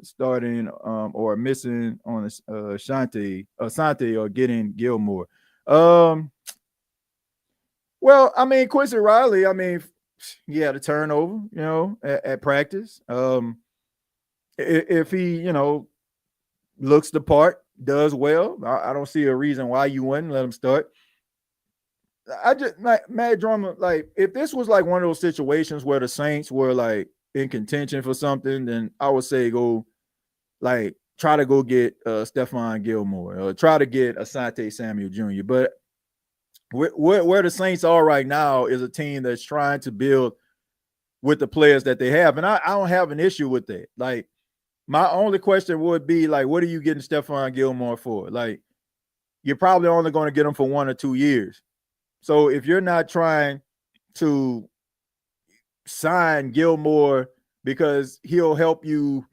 starting or missing on Asante or getting Gilmore. Um, well, I mean Quincy Riley, I mean he had a turnover, at practice. If he, looks the part, does well, I don't see a reason why you wouldn't let him start. I just like Matt Drummer, like if this was like one of those situations where the Saints were like in contention for something, then I would say go like try to go get Stephon Gilmore or try to get Asante Samuel Jr. But where the Saints are right now is a team that's trying to build with the players that they have. And I don't have an issue with that. Like, my only question would be, like, what are you getting Stephon Gilmore for? Like, you're probably only going to get him for 1 or 2 years. So if you're not trying to sign Gilmore because he'll help you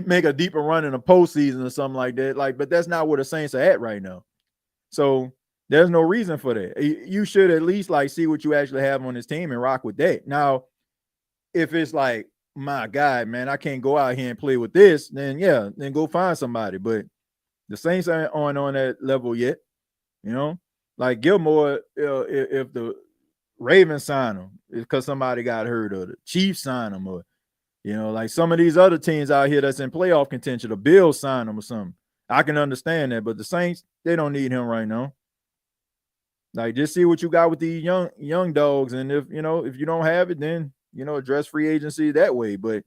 make a deeper run in the postseason or something like that, like, but that's not where the Saints are at right now. So there's no reason for that. You should at least like see what you actually have on this team and rock with that. Now, if it's like, my God, man, I can't go out here and play with this, then yeah, then go find somebody. But the Saints aren't on that level yet, Like Gilmore, if the Ravens sign him, it's because somebody got hurt, or the Chiefs sign him, or like some of these other teams out here that's in playoff contention, the Bills sign him or something. I can understand that, but the Saints, they don't need him right now. Like, just see what you got with these young dogs, and if you don't have it, then address free agency that way. But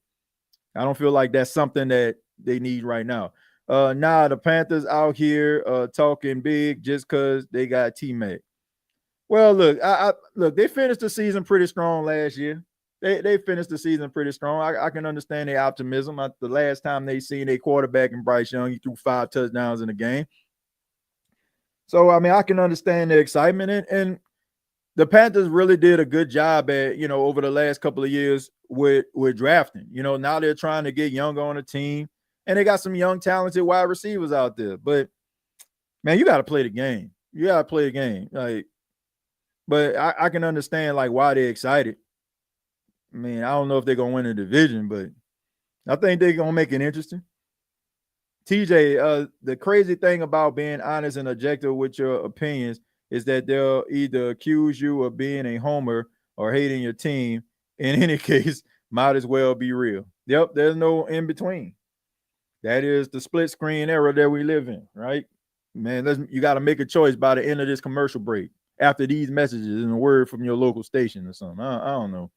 I don't feel like that's something that they need right now. The Panthers out here talking big just because they got T-Mac. Well, look, look, they finished the season pretty strong last year. They finished the season pretty strong. I can understand their optimism. The last time they seen a quarterback in Bryce Young, he threw 5 touchdowns in a game. So I mean, I can understand the excitement, and the Panthers really did a good job at, over the last couple of years with drafting. Now they're trying to get younger on the team, and they got some young, talented wide receivers out there. But man, you got to play the game. You got to play the game. Like, but I can understand like why they're excited. I mean, I don't know if they're gonna win the division, but I think they're gonna make it interesting. TJ, the crazy thing about being honest and objective with your opinions is that they'll either accuse you of being a homer or hating your team. In any case, might as well be real. Yep, there's no in between. That is the split screen era that we live in, right? Man, you got to make a choice by the end of this commercial break after these messages and a word from your local station or something. I don't know.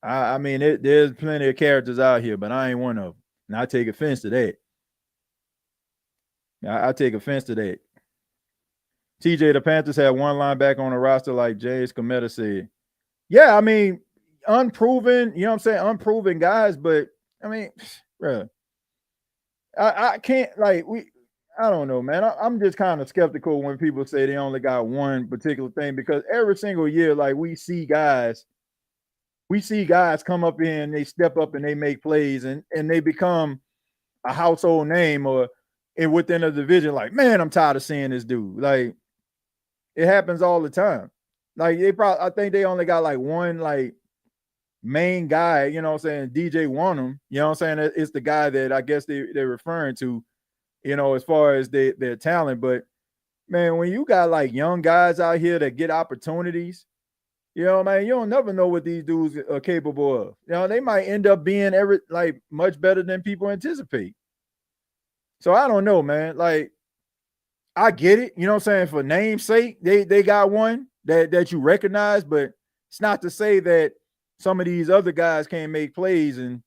I mean, there's plenty of characters out here, but I ain't one of them. And I take offense to that. I take offense to that. TJ, the Panthers had one linebacker on the roster, like James Cometa said. Yeah, I mean, unproven, you know what I'm saying? Unproven guys, but I mean, bro, I can't I don't know, man. I'm just kind of skeptical when people say they only got one particular thing, because every single year, like, we see guys we see guys come up in and they step up and they make plays and they become a household name or within a division. Like, man, I'm tired of seeing this dude. Like, it happens all the time. Like, I think they only got like one like main guy, you know what I'm saying, DJ Wanham, you know what I'm saying? It's the guy that I guess they're referring to, you know, as far as their talent. But man, when you got like young guys out here that get opportunities, you know, man, you don't never know what these dudes are capable of. You know, they might end up being like much better than people anticipate. So I don't know, man. Like, I get it, you know what I'm saying? For name's sake, they got one that you recognize, but it's not to say that some of these other guys can't make plays and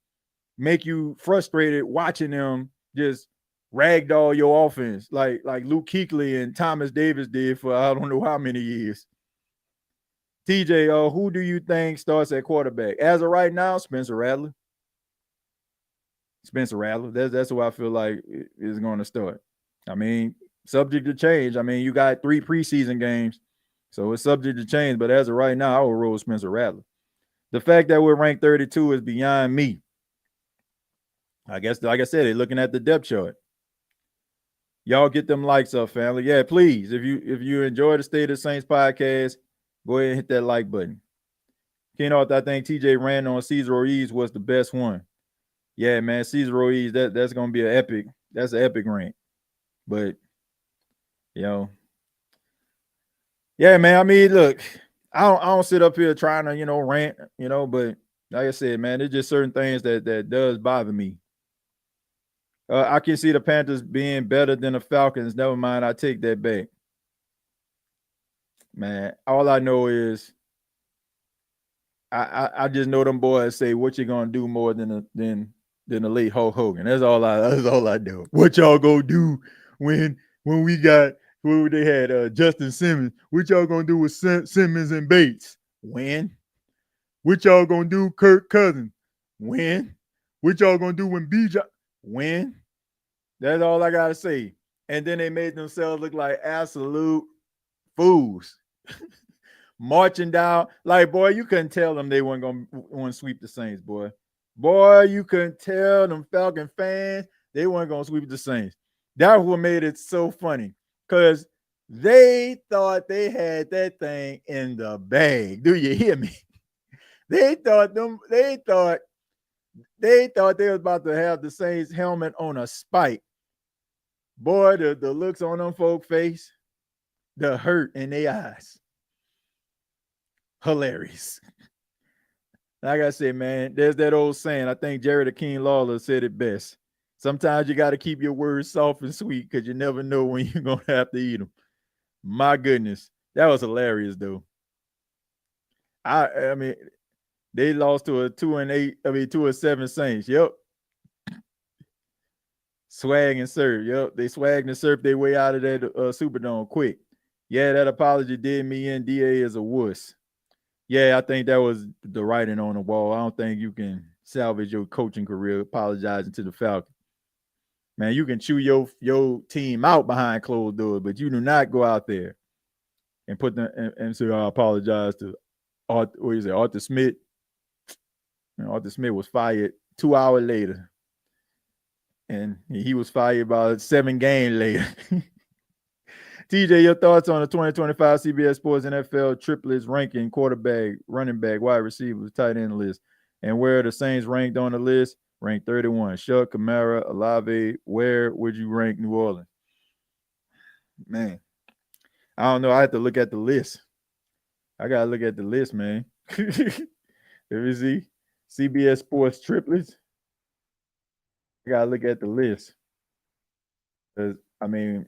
make you frustrated watching them just ragdoll your offense like Luke Kuechly and Thomas Davis did for I don't know how many years. TJ, who do you think starts at quarterback? As of right now, Spencer Rattler. That's who I feel like is going to start. I mean, subject to change. I mean, you got 3 preseason games, so it's subject to change. But as of right now, I will roll Spencer Rattler. The fact that we're ranked 32 is beyond me. I guess, like I said, they're looking at the depth chart. Y'all get them likes up, family. Yeah, please. If you enjoy the State of the Saints podcast, go ahead and hit that like button. Keynote, I think TJ ran on Cesar Ruiz was the best one. Yeah, man, Cesar Ruiz, that's gonna be an epic. That's an epic rank. But you know, yeah, man. I mean, look, I don't sit up here trying to rant, but like I said, man, there's just certain things that does bother me. I can see the Panthers being better than the Falcons. Never mind, I take that back. Man, all I know is I just know them boys say what you gonna do more than the late Hulk Hogan. That's all I do. What y'all gonna do when we got when they had Justin Simmons? What y'all gonna do with Simmons and Bates? Win. What y'all gonna do, Kirk Cousins? Win. What y'all gonna do when Bijan? Win. That's all I gotta say. And then they made themselves look like absolute fools. Marching down, like, boy, you couldn't tell them they weren't gonna want to sweep the Saints, boy. Boy, you couldn't tell them Falcon fans they weren't gonna sweep the Saints. That's what made it so funny, because they thought they had that thing in the bag. Do you hear me? They thought they was about to have the Saints helmet on a spike. Boy, the looks on them folk face, the hurt in their eyes. Hilarious. Like I said, man, there's that old saying. I think Jared Akeem Lawler said it best. Sometimes you got to keep your words soft and sweet because you never know when you're going to have to eat them. My goodness. That was hilarious, though. I mean, they lost to a 2-7 Saints. Yep. Swag and serve. Yep. They swagged and surfed their way out of that Superdome quick. Yeah, that apology did me in. DA is a wuss. Yeah, I think that was the writing on the wall. I don't think you can salvage your coaching career apologizing to the Falcons. Man, you can chew your team out behind closed doors, but you do not go out there and put them and say, I apologize to Arthur Smith. And Arthur Smith was fired 2 hours later. And he was fired about 7 games later. TJ, your thoughts on the 2025 CBS Sports NFL triplets ranking quarterback, running back, wide receivers, tight end list, and where the Saints ranked on the list? Ranked 31. Shuck, Kamara, Olave. Where would you rank New Orleans? Man, I don't know. I have to look at the list. I gotta look at the list, man. Let me see. CBS Sports triplets. I gotta look at the list. Because I mean,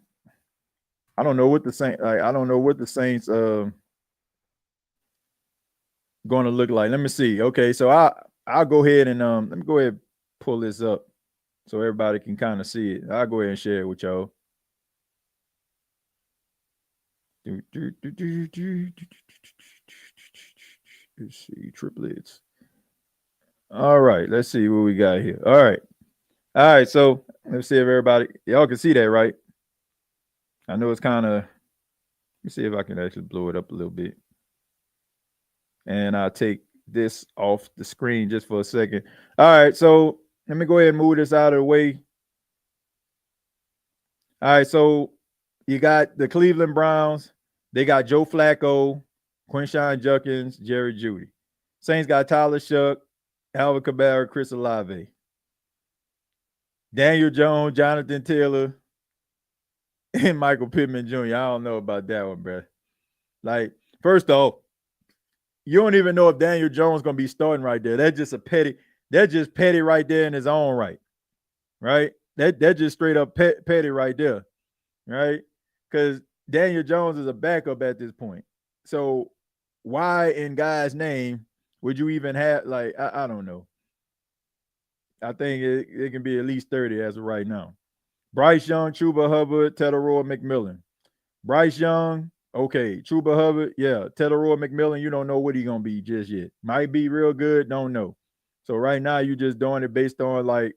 I don't know what the Saints going to look like. Let me see. Okay, so I'll go ahead and let me go ahead and pull this up so everybody can kind of see it. I'll go ahead and share it with y'all. Let's see, triplets. All right, let's see what we got here. All right. So let's see if y'all can see that, right? I know it's kind of. Let me see if I can actually blow it up a little bit. And I'll take this off the screen just for a second. All right, so let me go ahead and move this out of the way. All right, so you got the Cleveland Browns. They got Joe Flacco, Quinshawn Judkins, Jerry Jeudy. Saints got Tyler Shuck, Alvin Kamara, Chris Olave, Daniel Jones, Jonathan Taylor, and Michael Pittman Jr. I don't know about that one, bro. Like, first off, you don't even know if Daniel Jones gonna be starting right there. That's just petty right there in his own right. Right? That just straight up petty right there. Right? Because Daniel Jones is a backup at this point. So why in God's name would you even have like I don't know. I think it can be at least 30 as of right now. Bryce Young, Chuba Hubbard, Tedoroy McMillan. Bryce Young, okay. Chuba Hubbard, yeah. Tedoroy McMillan, you don't know what he's gonna be just yet. Might be real good, don't know. So right now you're just doing it based on like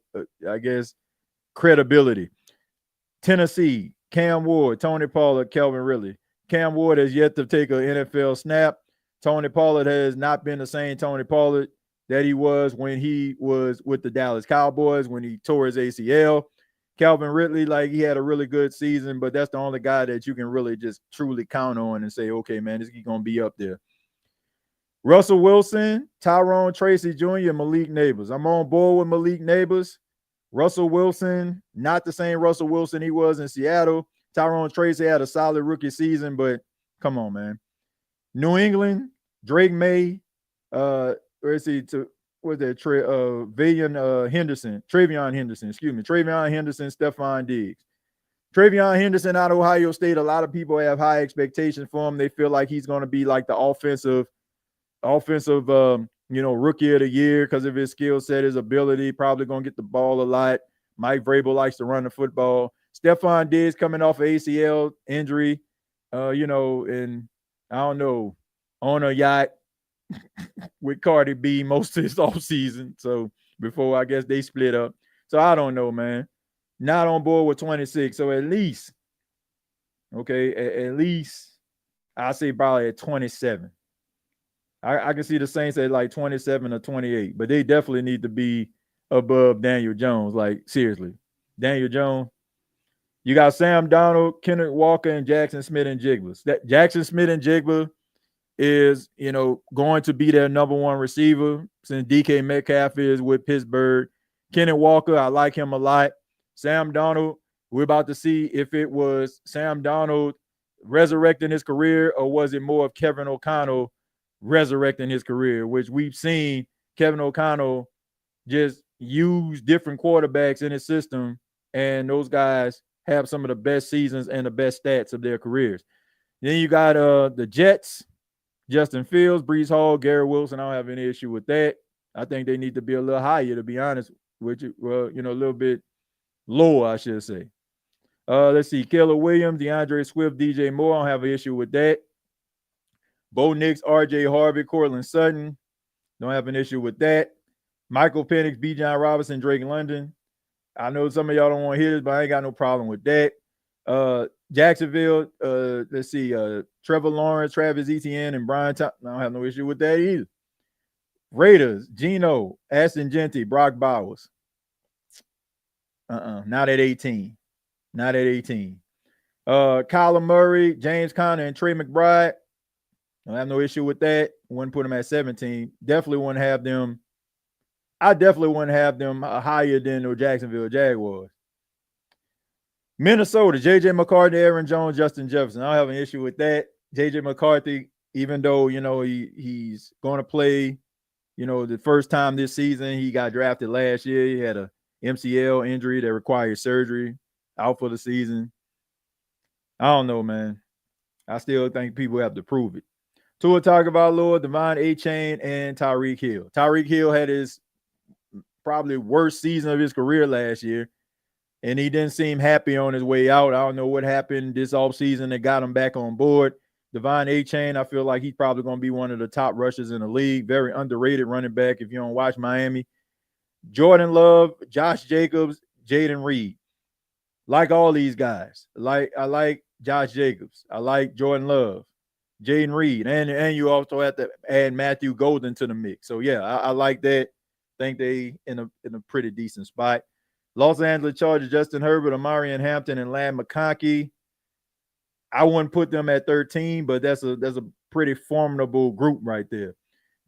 I guess credibility. Tennessee, Cam Ward, Tony Pollard, Calvin Ridley. Cam Ward has yet to take an NFL snap. Tony Pollard has not been the same Tony Pollard that he was when he was with the Dallas Cowboys when he tore his ACL. Calvin Ridley, like he had a really good season, but that's the only guy that you can really just truly count on and say, okay, man, this is going to be up there. Russell Wilson, Tyrone Tracy Jr., Malik Neighbors. I'm on board with Malik Neighbors. Russell Wilson, not the same Russell Wilson he was in Seattle. Tyrone Tracy had a solid rookie season, but come on, man. New England, Drake May, where is he? What's that? Travion Henderson, Stephon Diggs. Travion Henderson out of Ohio State, a lot of people have high expectations for him. They feel like he's going to be like the offensive rookie of the year because of his skill set, his ability, probably going to get the ball a lot. Mike Vrabel likes to run the football. Stephon Diggs coming off an ACL injury, and I don't know, on a yacht with Cardi B most of his offseason. So before I guess they split up. So I don't know, man. Not on board with 26. So at least, at least I say probably at 27. I can see the Saints at like 27 or 28, but they definitely need to be above Daniel Jones. Like, seriously. Daniel Jones. You got Sam Donald, Kenneth Walker, and Jackson Smith-Njigba. That Jackson Smith-Njigba is, going to be their number one receiver since DK Metcalf is with Pittsburgh. Kenneth Walker, I like him a lot. Sam Donald, we're about to see if it was Sam Donald resurrecting his career or was it more of Kevin O'Connell resurrecting his career, which we've seen Kevin O'Connell just use different quarterbacks in his system, and those guys have some of the best seasons and the best stats of their careers. Then you got the Jets, Justin Fields, Breece Hall, Gary Wilson. I don't have any issue with that. I think they need to be a little higher, to be honest with you. Well, a little bit lower, I should say. Let's see. Keller Williams, DeAndre Swift, DJ Moore. I don't have an issue with that. Bo Nix, RJ Harvey, Cortland Sutton. Don't have an issue with that. Michael Penix, B. John Robinson, Drake London. I know some of y'all don't want to hear this, but I ain't got no problem with that. Jacksonville, let's see. Trevor Lawrence, Travis Etienne, and Brian Thompson. I don't have no issue with that either. Raiders, Geno, Ashton Genty, Brock Bowers. Not at 18. Not at 18. Kyler Murray, James Conner, and Trey McBride. I have no issue with that. Wouldn't put them at 17. Definitely wouldn't have them. I definitely wouldn't have them higher than the Jacksonville Jaguars. Minnesota, J.J. McCarthy, Aaron Jones, Justin Jefferson. I don't have an issue with that. J.J. McCarthy, even though, he's going to play, the first time this season, he got drafted last year. He had a MCL injury that required surgery, out for the season. I don't know, man. I still think people have to prove it. Tua Tagovailoa, Devon Achane, and Tyreek Hill. Tyreek Hill had his probably worst season of his career last year, and he didn't seem happy on his way out. I don't know what happened this offseason that got him back on board. Devon Achane, I feel like he's probably going to be one of the top rushers in the league. Very underrated running back if you don't watch Miami. Jordan Love, Josh Jacobs, Jaden Reed. Like all these guys. I like Josh Jacobs. I like Jordan Love. Jaden Reed, and you also have to add Matthew Golden to the mix. So yeah, I like that. Think they in a pretty decent spot. Los Angeles Chargers, Justin Herbert, Amarian Hampton, and Lamb McConkey. I wouldn't put them at 13, but that's a pretty formidable group right there.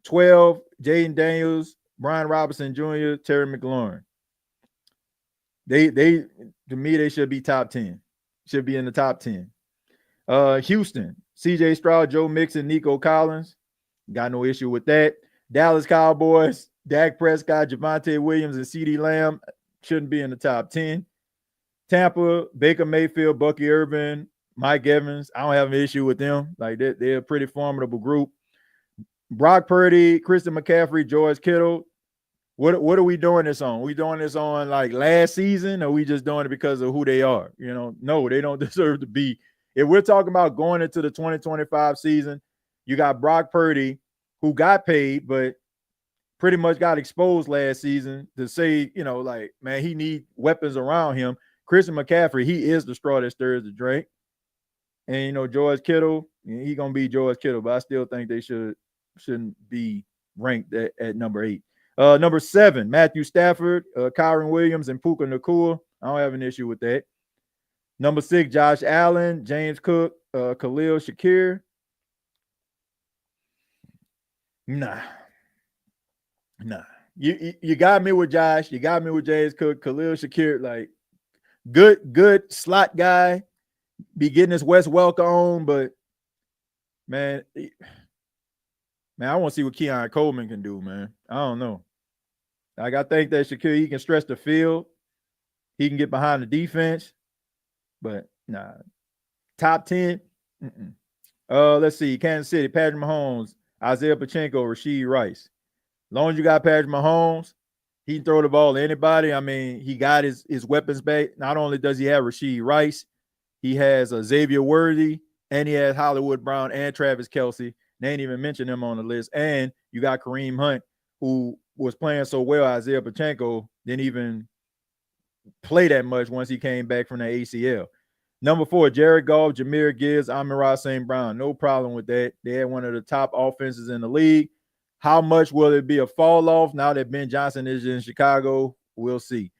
12, Jaden Daniels, Brian Robinson Jr., Terry McLaurin. They to me, they should be top 10. Should be in the top 10. Houston, CJ Stroud, Joe Mixon, Nico Collins. Got no issue with that. Dallas Cowboys, Dak Prescott, Javonte Williams, and CeeDee Lamb shouldn't be in the top 10. Tampa, Baker Mayfield, Bucky Irvin, Mike Evans. I don't have an issue with them. Like they're a pretty formidable group. Brock Purdy, Christian McCaffrey, George Kittle. What are we doing this on? We doing this on like last season, or we just doing it because of who they are? No, they don't deserve to be. If we're talking about going into the 2025 season, you got Brock Purdy, who got paid, but pretty much got exposed last season to say, like, man, he need weapons around him. Christian McCaffrey, he is the straw that stirs the drink. And, George Kittle, he going to be George Kittle, but I still think they shouldn't be ranked at number 8. Number 7, Matthew Stafford, Kyron Williams, and Puka Nacua. I don't have an issue with that. Number 6, Josh Allen, James Cook, Khalil Shakir. Nah. You got me with Josh. You got me with James Cook, Khalil Shakir. Like, good slot guy. Be getting his Wes Welker on, but man, I want to see what Keon Coleman can do, man. I don't know. Like, I think that Shakir, he can stretch the field. He can get behind the defense. But, nah. Top 10? Let's see. Kansas City, Patrick Mahomes, Isaiah Pacheco, Rashid Rice. As long as you got Patrick Mahomes, he can throw the ball to anybody. I mean, he got his weapons back. Not only does he have Rashid Rice, he has Xavier Worthy, and he has Hollywood Brown and Travis Kelce. They ain't even mentioned him on the list. And you got Kareem Hunt, who was playing so well. Isaiah Pacheco didn't even play that much once he came back from the ACL. Number 4, Jared Goff, Jahmyr Gibbs, Amon-Ra St. Brown. No problem with that. They had one of the top offenses in the league. How much will it be a fall off now that Ben Johnson is in Chicago? We'll see.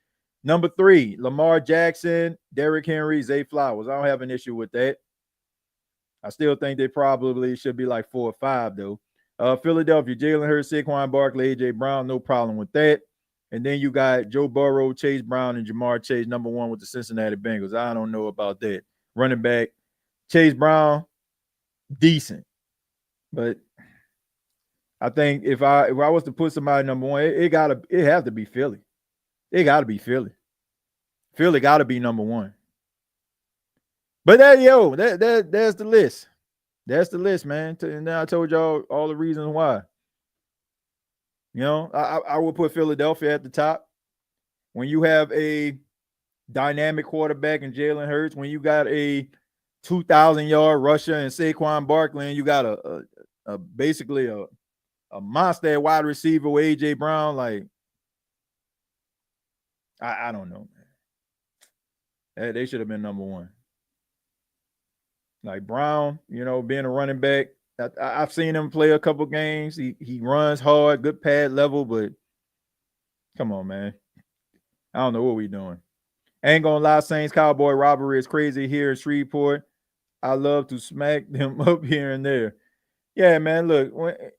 Number 3, Lamar Jackson, Derrick Henry, Zay Flowers. I don't have an issue with that. I still think they probably should be like 4 or 5, though. Philadelphia, Jalen Hurts, Saquon Barkley, A.J. Brown. No problem with that. And then you got Joe Burrow, Chase Brown, and Jamar Chase, number 1 with the Cincinnati Bengals. I don't know about that. Running back, Chase Brown, decent. But I think if I was to put somebody number 1, it have to be Philly. It got to be Philly. Philly got to be number 1. But there's the list. That's the list, man. And then I told y'all all the reasons why. I would put Philadelphia at the top. When you have a dynamic quarterback in Jalen Hurts, when you got a 2,000-yard rusher and Saquon Barkley, and you got a basically a monster wide receiver with A.J. Brown, like, I don't know, man. They should have been number 1. Like Brown, being a running back, I've seen him play a couple games. He runs hard, good pad level, but come on, man. I don't know what we're doing. I ain't gonna lie, Saints Cowboy robbery is crazy here in Shreveport. I love to smack them up here and there. Yeah, man. Look,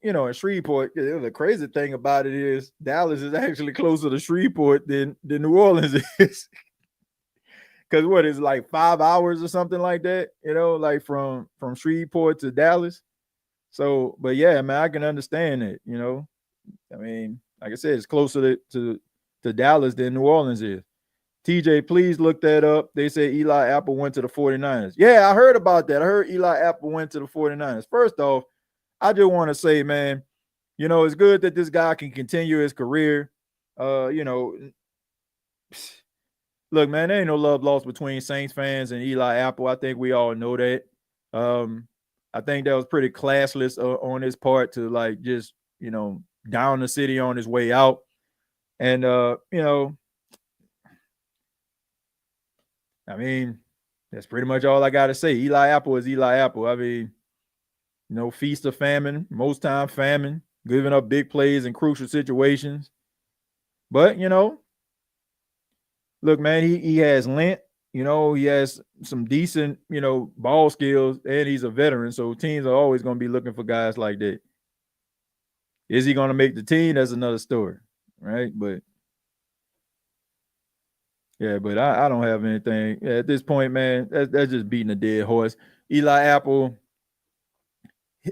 in Shreveport, the crazy thing about it is Dallas is actually closer to Shreveport than New Orleans is. Because what is like 5 hours or something like that, like from Shreveport to Dallas. So, but yeah, man, I can understand it. I mean, like I said, it's closer to Dallas than New Orleans is. TJ, please look that up. They say Eli Apple went to the 49ers. Yeah, I heard about that. I heard Eli Apple went to the 49ers. First off, I just want to say, man, it's good that this guy can continue his career. Look, man, there ain't no love lost between Saints fans and Eli Apple. I think we all know that. I think that was pretty classless on his part to like just, down the city on his way out. And, I mean, that's pretty much all I got to say. Eli Apple is Eli Apple. I mean, feast or famine, most time famine, giving up big plays in crucial situations. But, look, man, he has length. He has some decent, ball skills, and he's a veteran. So teams are always going to be looking for guys like that. Is he going to make the team? That's another story, right? But yeah, but I don't have anything at this point, man. That's just beating a dead horse. Eli Apple,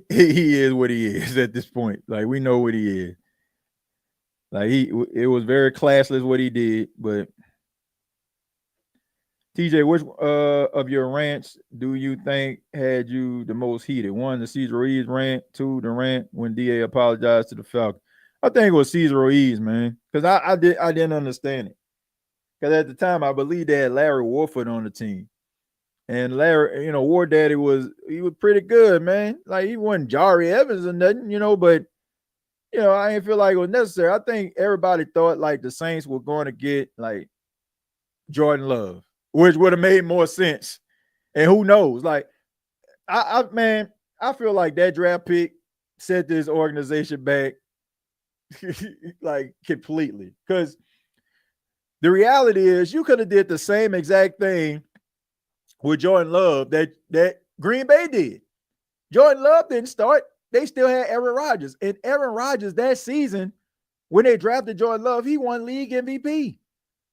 he is what he is at this point. Like, we know what he is. Like, it was very classless what he did. But TJ, which of your rants do you think had you the most heated? One, the Cesar Ruiz rant. Two, the rant when DA apologized to the Falcons. I think it was Cesar Ruiz, man, because I didn't understand it. Because at the time, I believe they had Larry Warford on the team. And Larry, War Daddy was pretty good, man. Like, he wasn't Jari Evans or nothing, but I didn't feel like it was necessary. I think everybody thought like the Saints were going to get like Jordan Love, which would have made more sense. And who knows? Like, I feel like that draft pick set this organization back like completely. Because the reality is you could have did the same exact thing with Jordan Love that Green Bay did. Jordan Love didn't start. They still had Aaron Rodgers. And Aaron Rodgers that season, when they drafted Jordan Love, he won league MVP.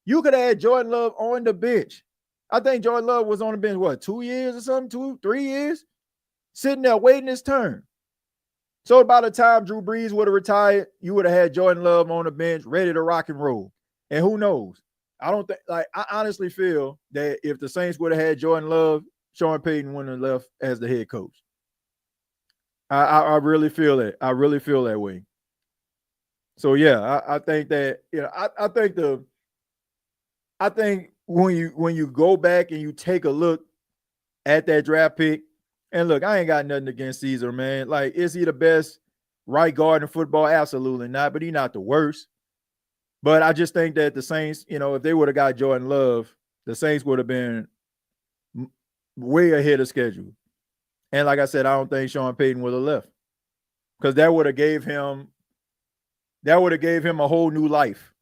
You could have had Jordan Love on the bench. I think Jordan Love was on the bench, 2 years or something, 3 years? Sitting there waiting his turn. So by the time Drew Brees would have retired, you would have had Jordan Love on the bench, ready to rock and roll. And who knows? I don't think, I honestly feel that if the Saints would have had Jordan Love, Sean Payton wouldn't have left as the head coach. I really feel that. I really feel that way. So yeah, I think that, I think when you go back and you take a look at that draft pick, and look, I ain't got nothing against Caesar, man. Like, is he the best right guard in football? Absolutely not, but he's not the worst. But I just think that the Saints, if they would have got Jordan Love, the Saints would have been way ahead of schedule. And like I said, I don't think Sean Payton would have left, because that would have gave him a whole new life.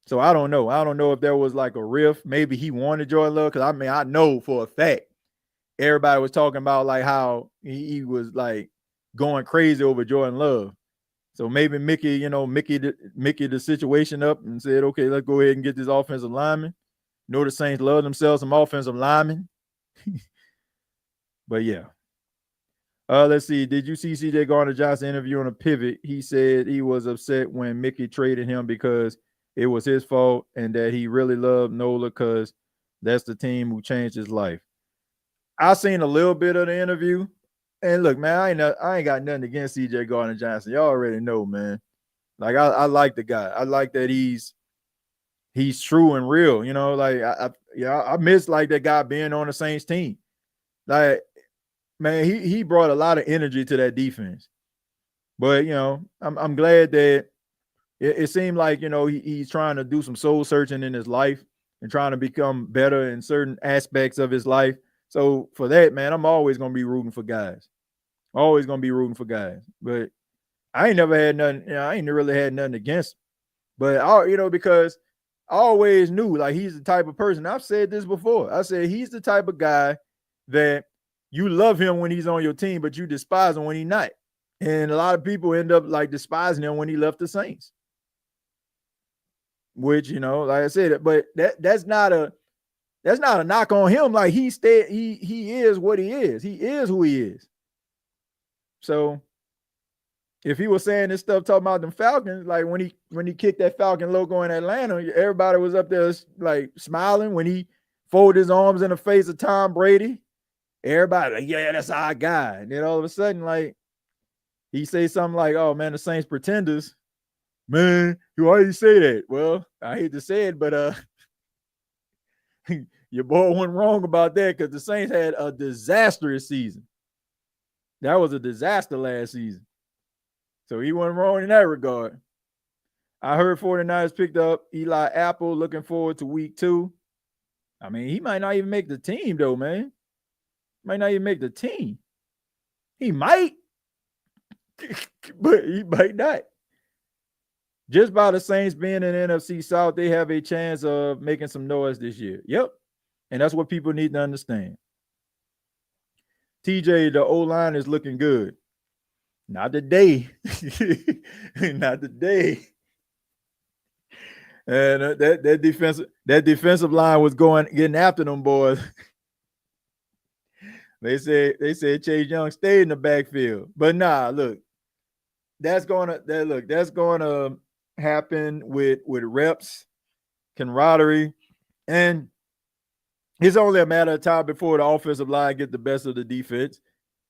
So I don't know. I don't know if there was like a rift. Maybe he wanted Jordan Love, because I know for a fact everybody was talking about like how he was like going crazy over Jordan Love. So maybe Mickey the situation up and said, okay, let's go ahead and get this offensive lineman. The Saints love themselves some offensive linemen. But yeah. Let's see. Did you see CJ Gardner-Johnson interview on a pivot? He said he was upset when Mickey traded him because it was his fault, and that he really loved Nola because that's the team who changed his life. I seen a little bit of the interview, and look, man, I ain't got nothing against CJ Gardner-Johnson. Y'all already know, man. Like, I like the guy. I like that he's true and real. Like I miss like that guy being on the Saints team. Like, man, he brought a lot of energy to that defense. But I'm glad that it seemed like he's trying to do some soul searching in his life and trying to become better in certain aspects of his life. So for that, man, I'm always gonna be rooting for guys. Always gonna be rooting for guys. But I ain't never had nothing. I ain't really had nothing against him. But because I always knew like he's the type of person. I've said this before. I said he's the type of guy that you love him when he's on your team, but you despise him when he's not. And a lot of people end up like despising him when he left the Saints. Which, like I said, but that's not a knock on him. Like, he is what he is. He is who he is. So if he was saying this stuff talking about them Falcons, like when he kicked that Falcon logo in Atlanta, everybody was up there like smiling. When he folded his arms in the face of Tom Brady, everybody like, yeah, that's our guy. And then all of a sudden, like, he say something like, oh man, the Saints pretenders. Man, why you say that? Well, I hate to say it, but your boy went wrong about that, because the Saints had a disastrous season. That was a disaster last season. So he went wrong in that regard. I heard 49ers picked up Eli Apple, looking forward to week 2. I mean, he might not even make the team, though, man. Might not even make the team. He might, but he might not. Just by the Saints being in the NFC South, they have a chance of making some noise this year. Yep. And that's what people need to understand. TJ, the O-line is looking good. Not today. Not today. And that defensive line was getting after them boys. They said Chase Young stayed in the backfield. But nah, look, that's gonna happen with reps, camaraderie, and it's only a matter of time before the offensive line get the best of the defense.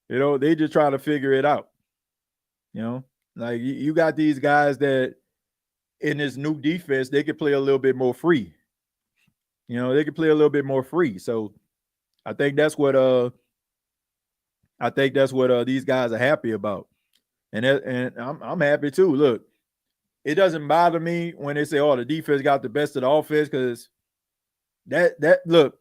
They just trying to figure it out. Like you got these guys that in this new defense, they could play a little bit more free. They could play a little bit more free. So I think that's what these guys are happy about. And I'm happy too. Look, it doesn't bother me when they say, "Oh, the defense got the best of the offense," because look,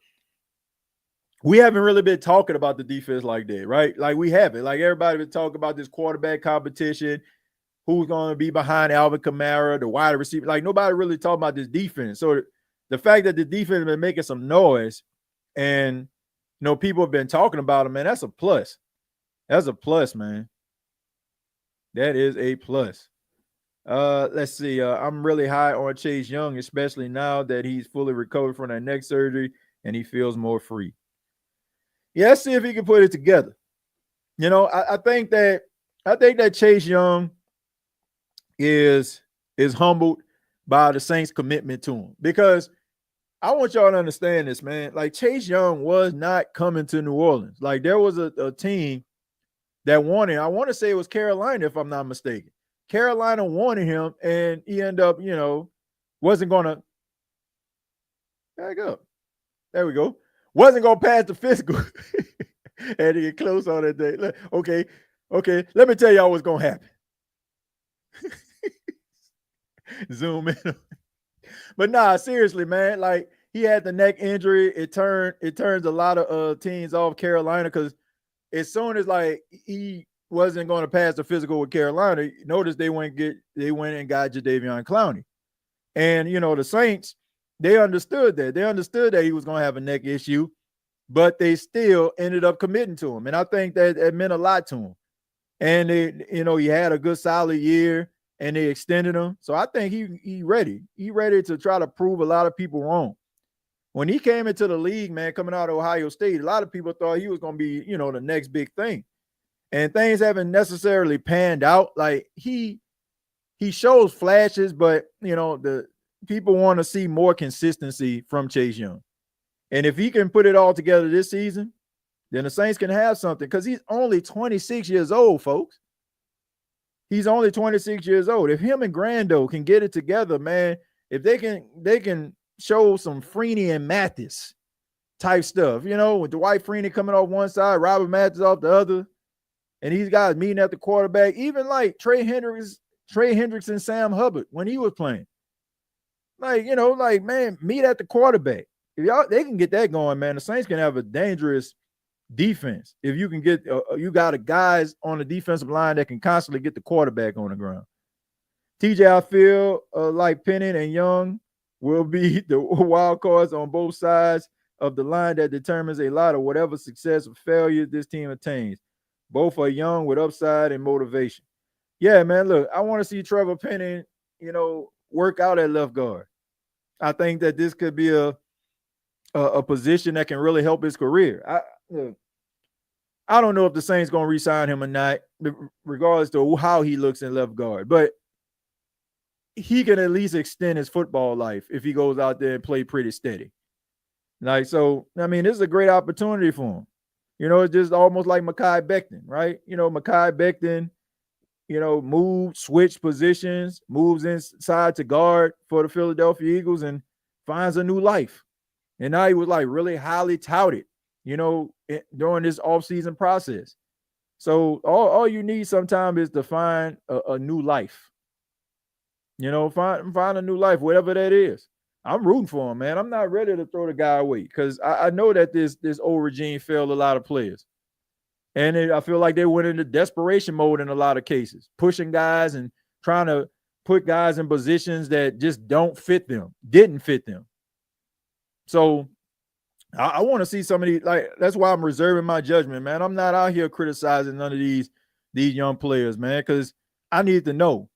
we haven't really been talking about the defense like that, right? Like we haven't. Like everybody been talking about this quarterback competition, who's going to be behind Alvin Kamara, the wide receiver. Like nobody really talking about this defense. So the fact that the defense has been making some noise, and people have been talking about them, man, that's a plus. That's a plus, man. That is a plus. Let's see. I'm really high on Chase Young, especially now that he's fully recovered from that neck surgery and he feels more free. Yeah, let's see if he can put it together. I think that Chase Young is humbled by the Saints' commitment to him, because I want y'all to understand this, man. Like Chase Young was not coming to New Orleans. Like there was a team that wanted. I want to say it was Carolina, if I'm not mistaken. Carolina wanted him, and he ended up, wasn't going to back up. There we go. Wasn't going to pass the physical. Had to get close on that day. Okay. Let me tell y'all what's going to happen. Zoom in. But nah, seriously, man. Like he had the neck injury. It turns a lot of teams off Carolina, because as soon as like he wasn't going to pass the physical with Carolina, notice they went and got Jadeveon Clowney. And the Saints, they understood that. They understood that he was going to have a neck issue, but they still ended up committing to him. And I think that it meant a lot to him. And he had a good solid year, and they extended him. So I think he ready. He ready to try to prove a lot of people wrong. When he came into the league, man, coming out of Ohio State, a lot of people thought he was going to be, the next big thing. And things haven't necessarily panned out. Like he shows flashes, but the people want to see more consistency from Chase Young. And if he can put it all together this season, then the Saints can have something, because he's only 26 years old, folks. He's only 26 years old. If him and Grando can get it together, man, if they can show some Freeney and Mathis type stuff, with Dwight Freeney coming off one side, Robert Mathis off the other, and these guys meeting at the quarterback, even like Trey Hendricks and Sam Hubbard when he was playing. Like, man, meet at the quarterback. If they can get that going, man, the Saints can have a dangerous defense. If you can get, you got a guys on the defensive line that can constantly get the quarterback on the ground. TJ, I feel like Pennant and Young will be the wild cards on both sides of the line that determines a lot of whatever success or failure this team attains. Both are young with upside and motivation. Yeah, man, look, I want to see Trevor Pennant, work out at left guard. I think that this could be a position that can really help his career. I don't know if the Saints going to re-sign him or not, regardless to how he looks in left guard, but he can at least extend his football life if he goes out there and play pretty steady. Like, so, I mean, this is a great opportunity for him. It's just almost like Mekhi Becton, right? Mekhi Becton, switch positions, moves inside to guard for the Philadelphia Eagles and finds a new life. And now he was like really highly touted, during this offseason process. So all you need sometimes is to find a new life. Find a new life, whatever that is. I'm rooting for him, man. I'm not ready to throw the guy away, because I know that this old regime failed a lot of players. And I feel like they went into desperation mode in a lot of cases, pushing guys and trying to put guys in positions that just didn't fit them. So I want to see some of these, like, that's why I'm reserving my judgment, man. I'm not out here criticizing none of these young players, man, because I need to know,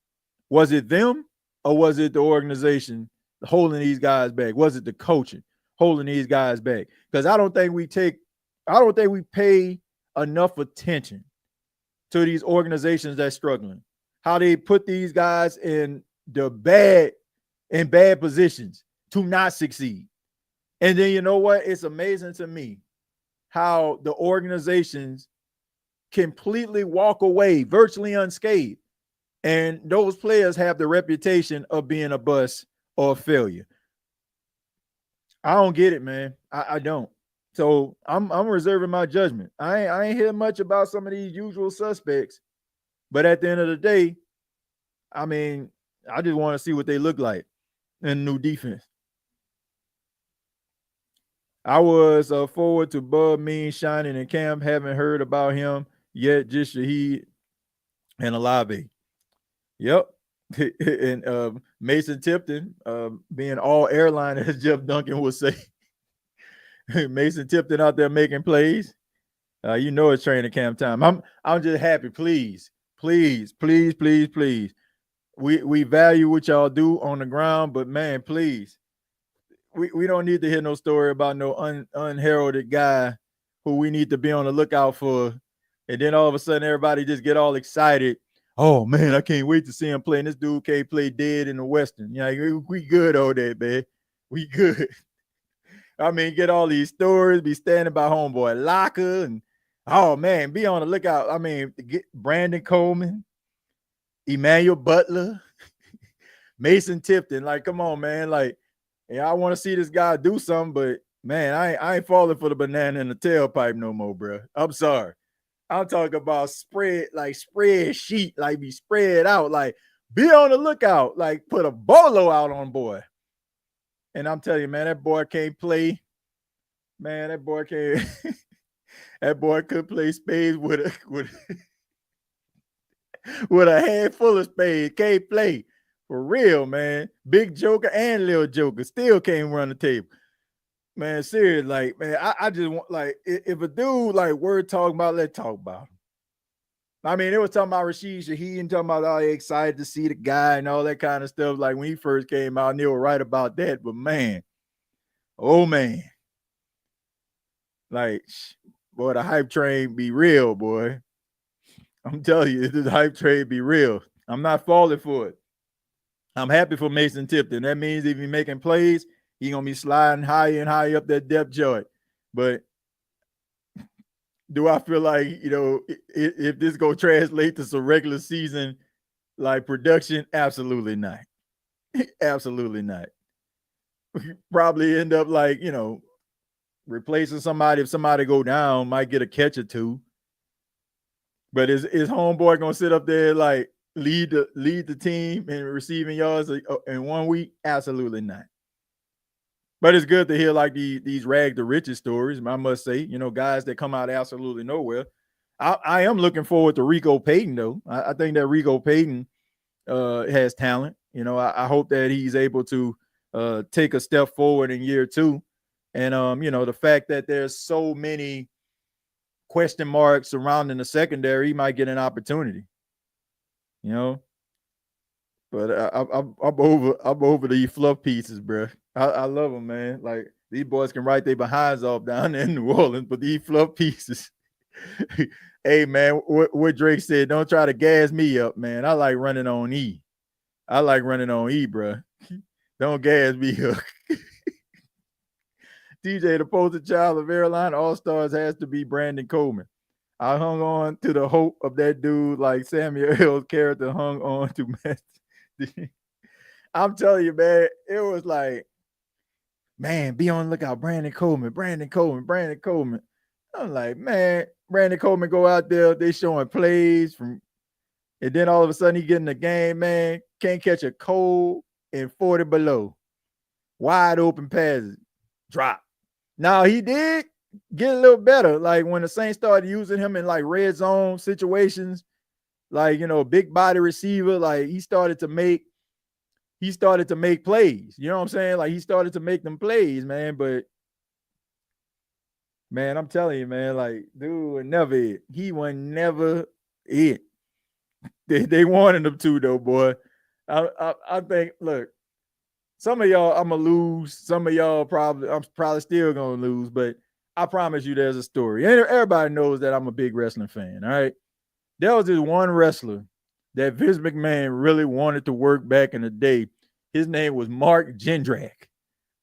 was it them or was it the organization holding these guys back? Was it the coaching holding these guys back? Because I don't think we pay enough attention to these organizations that's struggling, how they put these guys in bad positions to not succeed. And then, you know what? It's amazing to me how the organizations completely walk away virtually unscathed. And those players have the reputation of being a bust or a failure. I don't get it, man. I don't. So I'm reserving my judgment. I ain't hear much about some of these usual suspects. But at the end of the day, I mean, I just want to see what they look like in new defense. I was forward to Bub Mean shining in camp. Haven't heard about him yet. Just Shaheed and Olave. Yep. And Mason Tipton, being all airline, as Jeff Duncan would say. Mason Tipton out there making plays. You know it's training camp time. I'm just happy. Please. We value what y'all do on the ground, but man, please. We don't need to hear no story about no unheralded guy who we need to be on the lookout for. And then all of a sudden everybody just get all excited. Oh man, I can't wait to see him play. And this dude can't play dead in the Western. We good on that, man. We good. I mean, get all these stories, be standing by homeboy locker, and oh man, be on the lookout. I mean, get Brandon Coleman, Emmanuel Butler, Mason Tipton. Like, come on, man. Like, yeah, I want to see this guy do something, but man, I ain't falling for the banana in the tailpipe no more, bro. I'm sorry. I'm talking about spread sheet, like be spread out, like be on the lookout, like put a bolo out on boy. And I'm telling you, man, that boy can't play. Man, that boy can't. That boy could play spades with a handful of spades. Can't play for real, man. Big Joker and little Joker still can't run the table. Man, serious, like, man, I just want, like, if a dude like we're talking about, let's talk about him. I mean, they was talking about Rasheed Shaheed and talking about, oh, they excited to see the guy and all that kind of stuff. Like when he first came out, and they were right about that. But man, oh man, like, boy, the hype train be real, boy. I'm telling you, the hype train be real. I'm not falling for it. I'm happy for Mason Tipton. That means if he's making plays, he's going to be sliding higher and higher up that depth chart. But do I feel like, if this going to translate to some regular season like production? Absolutely not. Absolutely not. Probably end up like, replacing somebody. If somebody go down, might get a catch or two. But is homeboy going to sit up there like lead the team in receiving yards in 1 week? Absolutely not. But it's good to hear like these rag to riches stories, I must say, guys that come out absolutely nowhere. I am looking forward to Rico Payton, though. I think that Rico Payton has talent. I hope that he's able to take a step forward in year 2. And, the fact that there's so many question marks surrounding the secondary, he might get an opportunity. But I'm over these fluff pieces, bro. I love them, man. Like these boys can write their behinds off down there in New Orleans, but these fluff pieces. Hey, man, what Drake said, don't try to gas me up, man. I like running on E. Bro. Don't gas me up. DJ, the poster child of airline all-stars has to be Brandon Coleman. I hung on to the hope of that dude like Samuel L's character hung on to Matt. I'm telling you, man, it was like, man, be on the lookout, Brandon Coleman. I'm like, man, Brandon Coleman go out there, they showing plays from, and then all of a sudden he get in the game, man, can't catch a cold in 40 below. Wide open passes, drop. Now he did get a little better. Like when the Saints started using him in like red zone situations, like big body receiver, like he started to make plays. You know what I'm saying? Like he started to make them plays, man. But man, I'm telling you, man, like dude was never it. He was never it. They wanted him to though, boy. I think look, some of y'all I'm gonna lose. Some of y'all I'm probably still gonna lose, but I promise you there's a story. And everybody knows that I'm a big wrestling fan. All right. There was this one wrestler that Vince McMahon really wanted to work back in the day. His name was Mark Jindrak.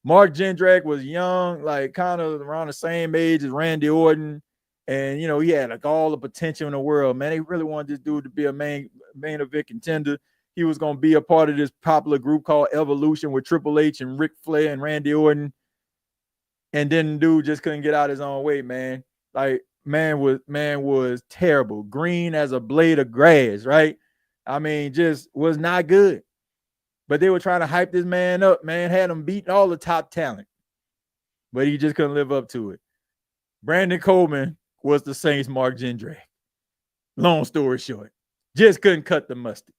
Mark Jindrak was young, like kind of around the same age as Randy Orton. And, he had like all the potential in the world, man. They really wanted this dude to be a main event contender. He was going to be a part of this popular group called Evolution with Triple H and Ric Flair and Randy Orton. And then the dude just couldn't get out his own way, man. Like, man was terrible. Green as a blade of grass, right? I mean, just was not good. But they were trying to hype this man up, man. Had him beating all the top talent. But he just couldn't live up to it. Brandon Coleman was the Saints' Mark Jindrak. Long story short. Just couldn't cut the mustard.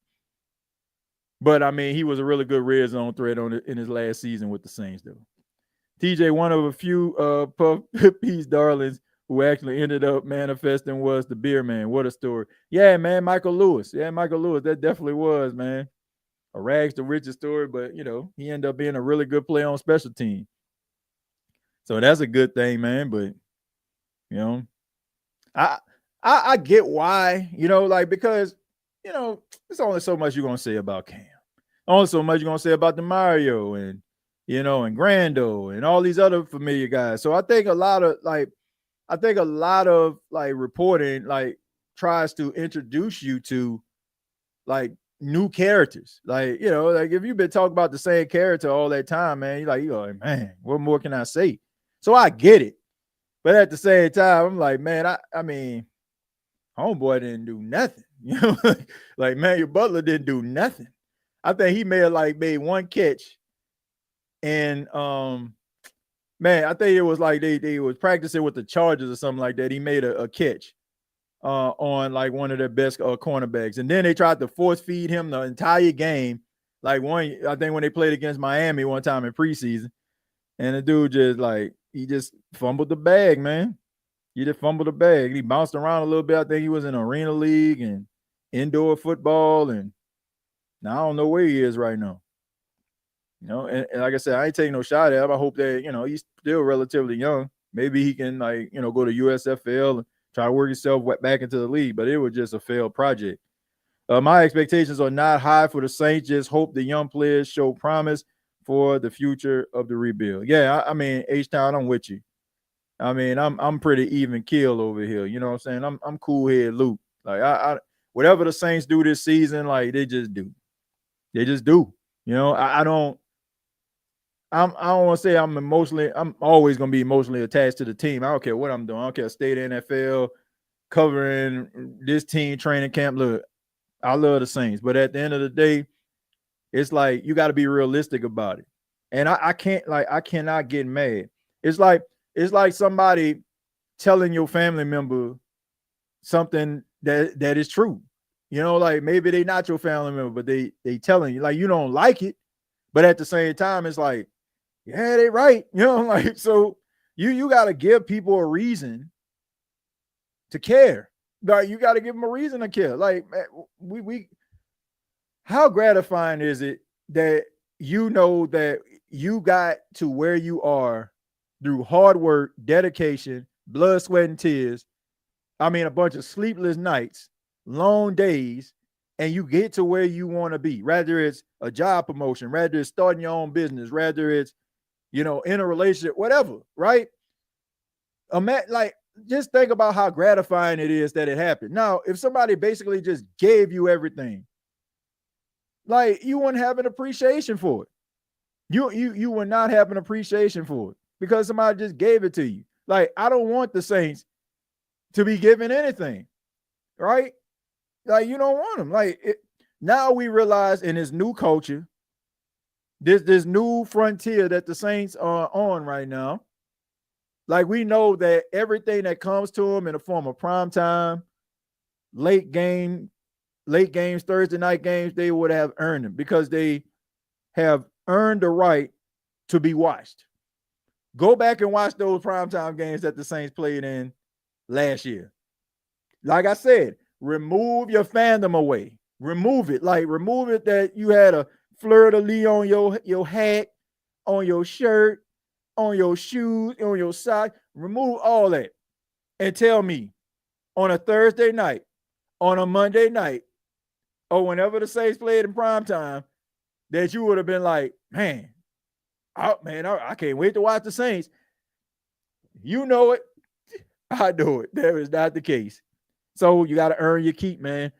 But, I mean, he was a really good red zone threat in his last season with the Saints, though. TJ, one of a few Puff Piece darlings who actually ended up manifesting was the Beer Man. What a story. Yeah, man, Michael Lewis. Yeah, Michael Lewis. That definitely was, man. A rags to riches story, but, he ended up being a really good player on special team. So that's a good thing, man. But, I get why, because, there's only so much you're going to say about Cam. Only so much you're going to say about the Mario and, and Grando and all these other familiar guys. So I think a lot of reporting tries to introduce you to new characters. Like if you've been talking about the same character all that time, man, you go, man, what more can I say? So I get it. But at the same time, I'm like, man, I mean, homeboy didn't do nothing. Like Manuel Butler didn't do nothing. I think he may have made one catch. And man, I think it was like they was practicing with the Chargers or something like that. He made a catch on one of their best cornerbacks. And then they tried to force feed him the entire game. I think when they played against Miami one time in preseason, and the dude he just fumbled the bag, man. He just fumbled the bag. He bounced around a little bit. I think he was in Arena League and indoor football. And now I don't know where he is right now. And like I said, I ain't taking no shot at him. I hope that, he's still relatively young. Maybe he can go to USFL and try to work himself back into the league, but it was just a failed project. My expectations are not high for the Saints. Just hope the young players show promise for the future of the rebuild. Yeah, I mean, H-Town, I'm with you. I mean, I'm pretty even keel over here. You know what I'm saying? I'm cool head Luke. Like I whatever the Saints do this season, they just do. They just do. I don't want to say I'm always going to be emotionally attached to the team. I don't care what I'm doing. I don't care state NFL, covering this team, training camp. Look, I love the Saints, but at the end of the day, it's like you got to be realistic about it. And I cannot get mad. It's like somebody telling your family member something that is true. Maybe they not your family member, but they telling you you don't like it, but at the same time, it's like, yeah, they right. So you got to give people a reason to care. You got to give them a reason to care. We how gratifying is it that that you got to where you are through hard work, dedication, blood, sweat, and tears. I mean, a bunch of sleepless nights, long days, and you get to where you want to be. Rather it's a job promotion, rather it's starting your own business, rather it's, in a relationship, whatever, right? Just think about how gratifying it is that it happened. Now, if somebody basically just gave you everything, you wouldn't have an appreciation for it. You would not have an appreciation for it because somebody just gave it to you. I don't want the Saints to be given anything, right? You don't want them. Now we realize in this new culture, this new frontier that the Saints are on right now, Like, we know that everything that comes to them in the form of prime time, late games, Thursday night games, they would have earned them because they have earned the right to be watched. Go back and watch those primetime games that the Saints played in last year. Like I said, remove your fandom away. Remove it. Like, remove it that you had a fleur de lis on your hat, on your shirt, on your shoes, on your socks. Remove all that and tell me on a Thursday night, on a Monday night, or whenever the Saints played in prime time, that you would have been like, man, I can't wait to watch the Saints. You know it. I know it. That is not the case. So you got to earn your keep, man.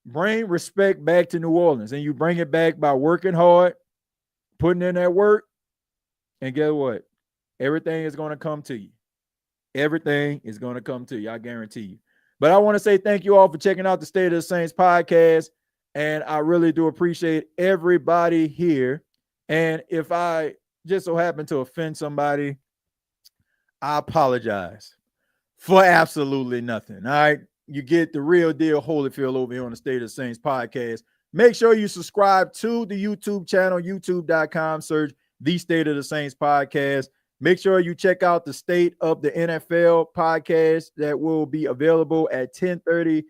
Bring respect back to New Orleans, and you bring it back by working hard, putting in that work, and guess what? Everything is going to come to you. Everything is going to come to you. I guarantee you. But I want to say thank you all for checking out the State of the Saints podcast, and I really do appreciate everybody here. And if I just so happen to offend somebody, I apologize for absolutely nothing. All right. You get the real deal Holyfield over here on the State of the Saints podcast. Make sure you subscribe to the YouTube channel, youtube.com, search the State of the Saints podcast. Make sure you check out the State of the NFL podcast that will be available at 10:30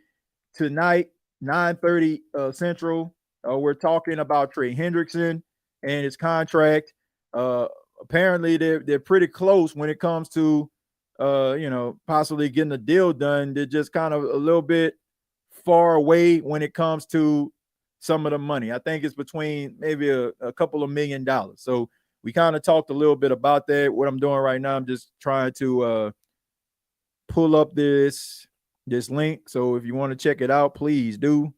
tonight, 9:30 Central. We're talking about Trey Hendrickson and his contract. Apparently, they're pretty close when it comes to possibly getting a deal done. They're just kind of a little bit far away when it comes to some of the money. I think it's between maybe a couple of $1 million. So we kind of talked a little bit about that. What I'm doing right now, I'm just trying to pull up this link. So if you want to check it out, please do.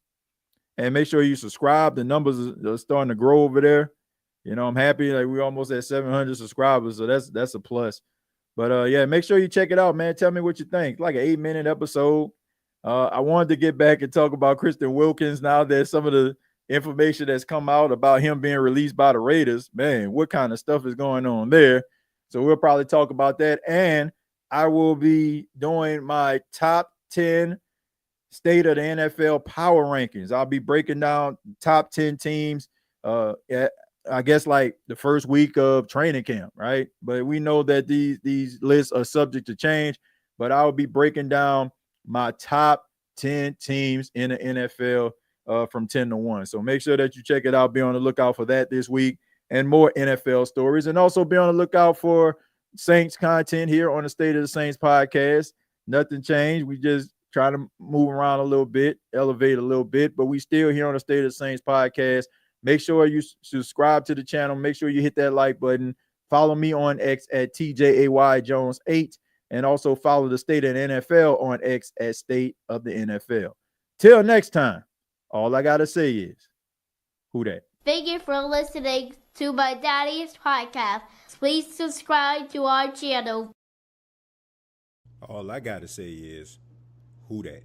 And make sure you subscribe. The numbers are starting to grow over there. I'm happy. Like, we're almost at 700 subscribers. So that's a plus. But yeah, make sure you check it out, man. Tell me what you think. Like an 8-minute episode. I wanted to get back and talk about Christian Wilkins now that some of the information that's come out about him being released by the Raiders. Man, what kind of stuff is going on there? So we'll probably talk about that. And I will be doing my top 10 State of the NFL power rankings. I'll be breaking down top 10 teams I guess like the first week of training camp, right? But we know that these lists are subject to change, but I'll be breaking down my top 10 teams in the NFL from 10 to 1. So make sure that you check it out. Be on the lookout for that this week and more NFL stories. And also be on the lookout for Saints content here on the State of the Saints podcast. Nothing changed. We just try to move around a little bit, elevate a little bit, but we still here on the State of the Saints podcast. Make sure you subscribe to the channel. Make sure you hit that like button. Follow me on X at TJAYJones8. And also follow the State of the NFL on X at State of the NFL. Till next time, all I got to say is, who dat? Thank you for listening to my daddy's podcast. Please subscribe to our channel. All I got to say is, who dat?